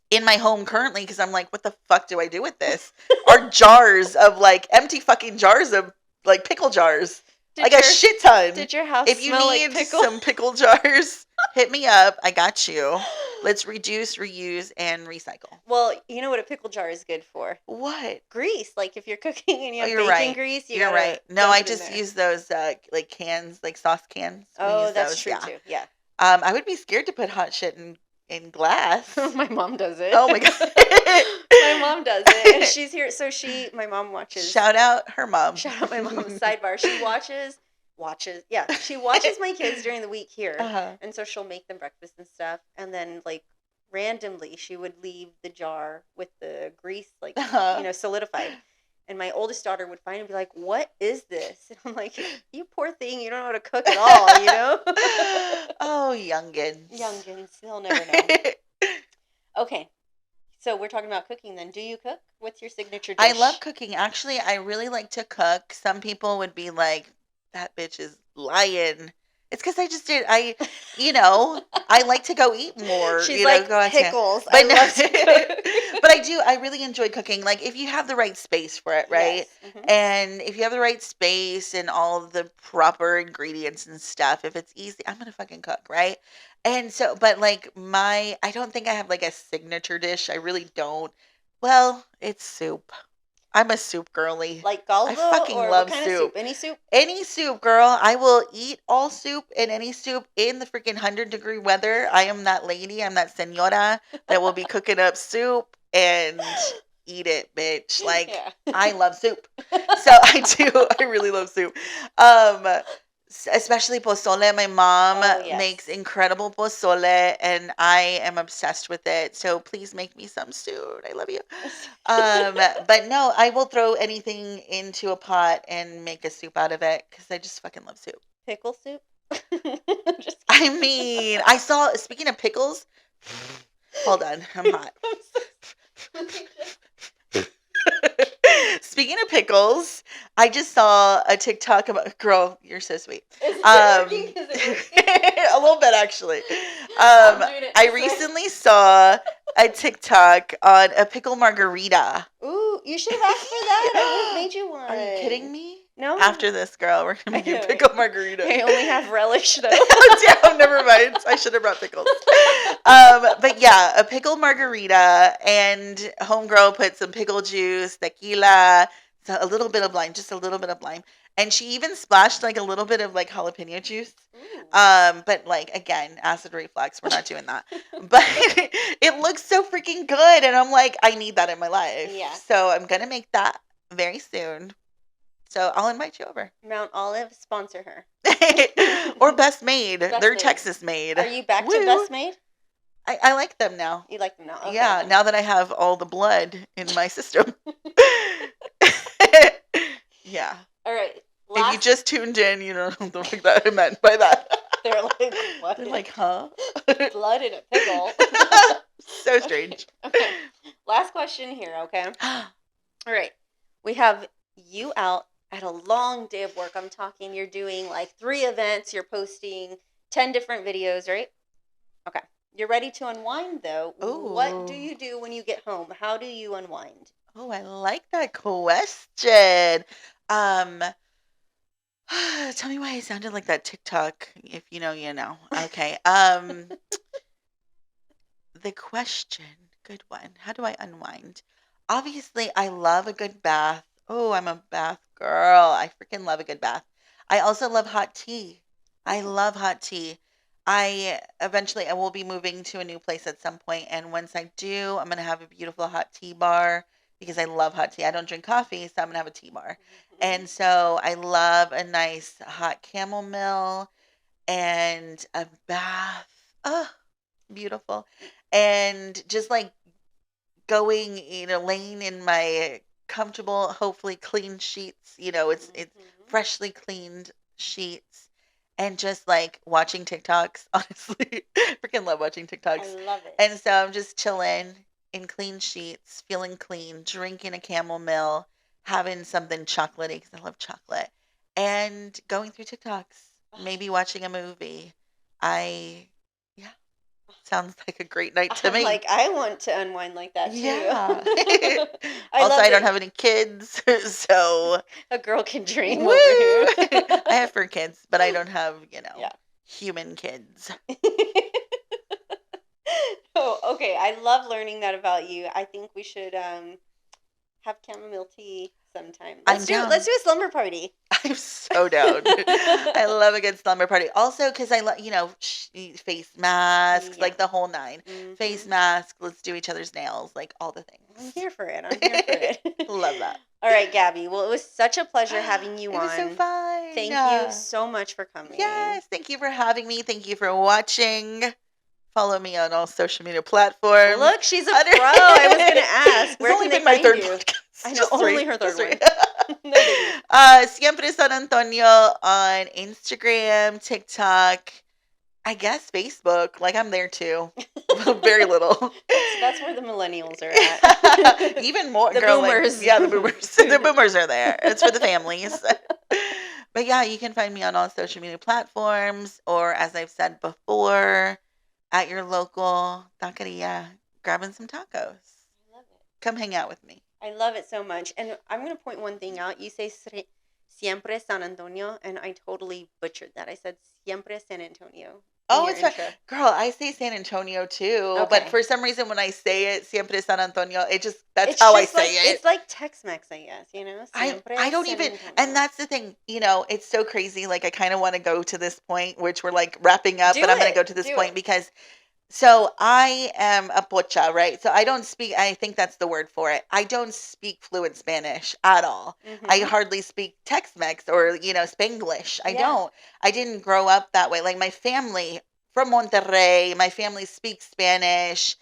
in my home currently, because I'm like, what the fuck do I do with this? Are jars of like empty fucking jars of like pickle jars, Did like your a shit ton. Did your house If you smell like need pickle? some pickle jars, hit me up. I got you. Let's reduce, reuse, and recycle. Well, you know what a pickle jar is good for? What? Grease. Like if you're cooking and you Oh, have you're bacon right. grease, you You're gotta right. No, dump I it in just there. use those like cans, like sauce cans. We Oh, use that's those. true Yeah. too. Yeah. I would be scared to put hot shit in glass. My mom does it. Oh my god. My mom does it, and she's here. So my mom watches. Shout out her mom. Shout out my mom. Sidebar. She watches. Yeah, she watches my kids during the week here, Uh-huh. and so she'll make them breakfast and stuff, and then like randomly she would leave the jar with the grease like Uh-huh. solidified. And my oldest daughter would find it and be like, "What is this?" And I'm like, "You poor thing, you don't know how to cook at all, you know?" Oh, youngins. Youngins, they'll never know. Okay, so we're talking about cooking then. Do you cook? What's your signature dish? I love cooking. Actually, I really like to cook. Some people would be like, that bitch is lying. It's because I just did. I like to go eat more. She's like, go out to- pickles. But I love to cook. but I do. I really enjoy cooking. Like if you have the right space for it, right? Yes. Mhm. And if you have the right space and all the proper ingredients and stuff, if it's easy, I'm gonna fucking cook, right? And so, but like I don't think I have like a signature dish. I really don't. Well, it's soup. I'm a soup girly. Like galdo fucking or love what kind of soup. soup? Any soup? Any soup, girl. I will eat all soup and any soup in the freaking 100-degree weather. I am that lady. I'm that senora that will be cooking up soup and eat it, bitch. Like Yeah. I love soup. So I do. I really love soup. Especially pozole. My mom Oh, yes. makes incredible pozole, and I am obsessed with it. So please make me some soon. I love you. But no, I will throw anything into a pot and make a soup out of it because I just fucking love soup. Pickle soup? Just I mean, speaking of pickles, hold on, I'm hot. Speaking of pickles, I just saw a TikTok about, girl, you're so sweet. Is it working? Is it working? A little bit actually. I'm doing it I this way. recently saw a TikTok on a pickle margarita. Ooh, you should have asked for that. I would have made you one. Are you kidding me? No. After this, girl, we're gonna make you I know. pickle margarita. I only have relish though. Oh, damn, never mind. I should have brought pickles. But yeah, a pickle margarita, and homegirl put some pickle juice, tequila, so a little bit of lime, just a little bit of lime, and she even splashed like a little bit of like jalapeno juice. Ooh. But like again, acid reflux. We're not doing that. But it looks so freaking good, and I'm like, I need that in my life. Yeah. So I'm gonna make that very soon. So I'll invite you over. Mount Olive, sponsor her. Or Best Made. Best They're Made. Texas made. Are you back Woo. to Best Made? I like them now. You like them now? Okay. Yeah, now that I have all the blood in my system. Yeah. All right. If you just tuned in, you know what the fuck that I meant by that. They're like, what? They're like, huh? Blood in a pickle. So strange. Okay. Last question here, okay? All right. We have you out at a long day of work. I'm talking you're doing like 3 events, you're posting 10 different videos, right? Okay. You're ready to unwind though. What do Ooh. you do when you get home? How do you unwind? Oh, I like that question. Tell me why I sounded like that TikTok. If you know, you know. Okay. The question, good one. How do I unwind? Obviously, I love a good bath. Oh, I'm a bath girl. I freaking love a good bath. I also love hot tea. I love hot tea. I will be moving to a new place at some point, and once I do, I'm gonna have a beautiful hot tea bar because I love hot tea. I don't drink coffee, so I'm gonna have a tea bar. And so I love a nice hot chamomile and a bath. Oh, beautiful. And just like going, laying in my comfortable, hopefully clean sheets. It's freshly cleaned sheets and just like watching TikToks. Honestly, freaking love watching TikToks. I love it. And so I'm just chilling in clean sheets, feeling clean, drinking a chamomile, having something chocolatey because I love chocolate, and going through TikToks, maybe watching a movie. I, yeah, sounds like a great night to I'm me. like, I want to unwind like that too. Yeah. I Also, love I don't it. have any kids, so A girl can dream woo! over here. I have fur kids, but I don't have, Yeah. human kids. Oh, okay. I love learning that about you. I think we should have chamomile tea sometime. I'm down. Let's do a slumber party. I'm so down. I love a good slumber party. Also, because I love, face masks, Yeah. like the whole 9. Face mask, let's do each other's nails, like all the things. I'm here for it. I'm here for it. Love that. All right, Gabby. Well, it was such a pleasure having you It on. was so fun. Thank you so much for coming. Yes, thank you for having me. Thank you for watching. Follow me on all social media platforms. Look, she's a pro. I was going to ask. Where It's only can they been my find third you? podcast. I know, Just only three. her third Just one. three. No biggie. Siempre San Antonio on Instagram, TikTok, I guess Facebook. Like, I'm there too. Very little. That's where the millennials are at. Even more. The girl, boomers. Like, yeah, the boomers. The boomers are there. It's for the families. But yeah, you can find me on all social media platforms, or as I've said before, at your local taqueria, grabbing some tacos. I love it. Come hang out with me. I love it so much. And I'm going to point one thing out. You say Siempre San Antonio, and I totally butchered that. I said Siempre San Antonio. Oh, it's fine. Girl, I say San Antonio too. Okay. But for some reason, when I say it, Siempre San Antonio, that's how I say it. It's like Tex-Mex, I guess, I don't San even, Antonio. and that's the thing, it's so crazy. Like, I kind of want to go to this point, which we're like wrapping up, but I'm going to go to this point because, so I am a pocha, right? So I don't speak, I think that's the word for it. I don't speak fluent Spanish at all. I hardly speak Tex-Mex or, Spanglish. I don't. I didn't grow up that way. Like, my family from Monterrey, my family speaks Spanish.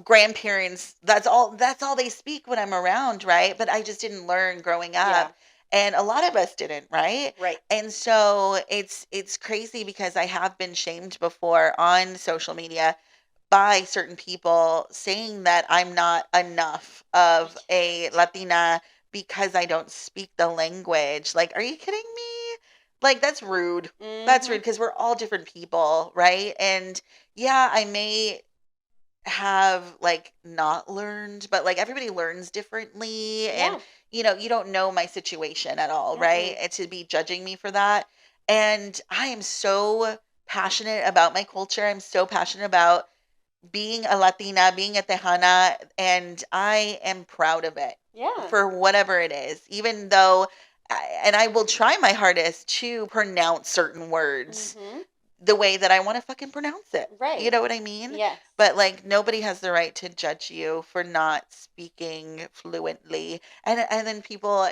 Grandparents, that's all they speak when I'm around, right? But I just didn't learn growing up. Yeah. And a lot of us didn't, right? Right. And so it's crazy because I have been shamed before on social media by certain people saying that I'm not enough of a Latina because I don't speak the language. Like, are you kidding me? Like, that's rude. That's rude because we're all different people, right? And yeah, I may have like not learned, but like everybody learns differently. And you don't know my situation at all, right? And to be judging me for that. And I am so passionate about my culture. I'm so passionate about being a Latina, being a Tejana, and I am proud of it. Yeah. For whatever it is, even though and I will try my hardest to pronounce certain words the way that I want to fucking pronounce it. Right. You know what I mean? Yes. But like, nobody has the right to judge you for not speaking fluently. And then people,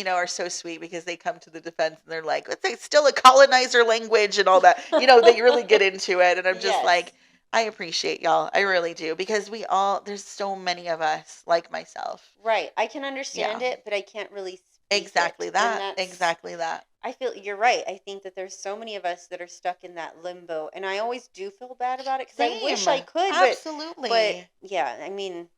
are so sweet because they come to the defense and they're like, it's still a colonizer language and all that. They really get into it. And I'm just like, I appreciate y'all. I really do. Because there's so many of us like myself. Right. I can understand it, but I can't really speak Exactly it. that. Exactly that. I feel you're right. I think that there's so many of us that are stuck in that limbo, and I always do feel bad about it because I wish I could. Absolutely. But yeah, I mean,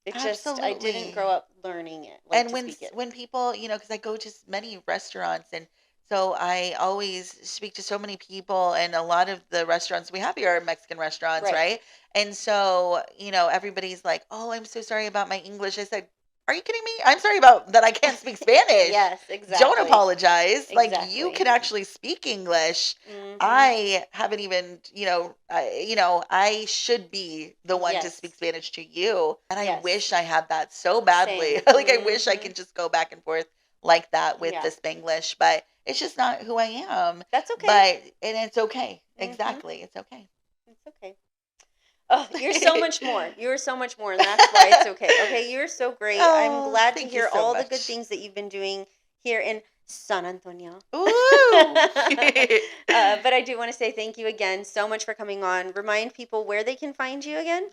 it just I didn't grow up learning it. And when people, because I go to many restaurants, and so I always speak to so many people, and a lot of the restaurants we have here are Mexican restaurants, right? And so everybody's like, "Oh, I'm so sorry about my English." I said, are you kidding me? I'm sorry about that I can't speak Spanish. Yes, exactly. Don't apologize. Exactly. Like, you can actually speak English. I haven't even, I should be the one to speak Spanish to you. And I wish I had that so badly. Like, I wish I could just go back and forth like that with the Spanglish, but it's just not who I am. That's okay. And it's okay. Exactly. It's okay. It's okay. Oh, you're so much more. You're so much more, and that's why it's okay. Okay, you're so great. Oh, I'm glad to thank hear you so all the much. good things that you've been doing here in San Antonio. Ooh. But I do want to say thank you again so much for coming on. Remind people where they can find you again.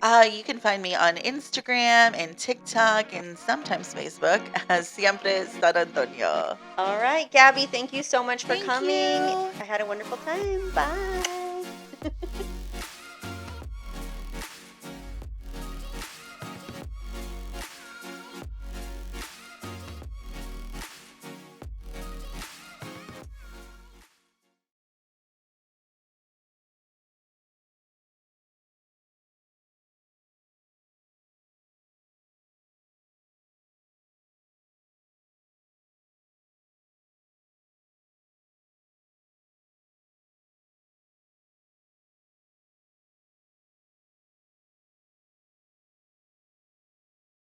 You can find me on Instagram and TikTok and sometimes Facebook as Siempre San Antonio. All right, Gabby, thank you so much for Thank coming. you. I had a wonderful time. Bye.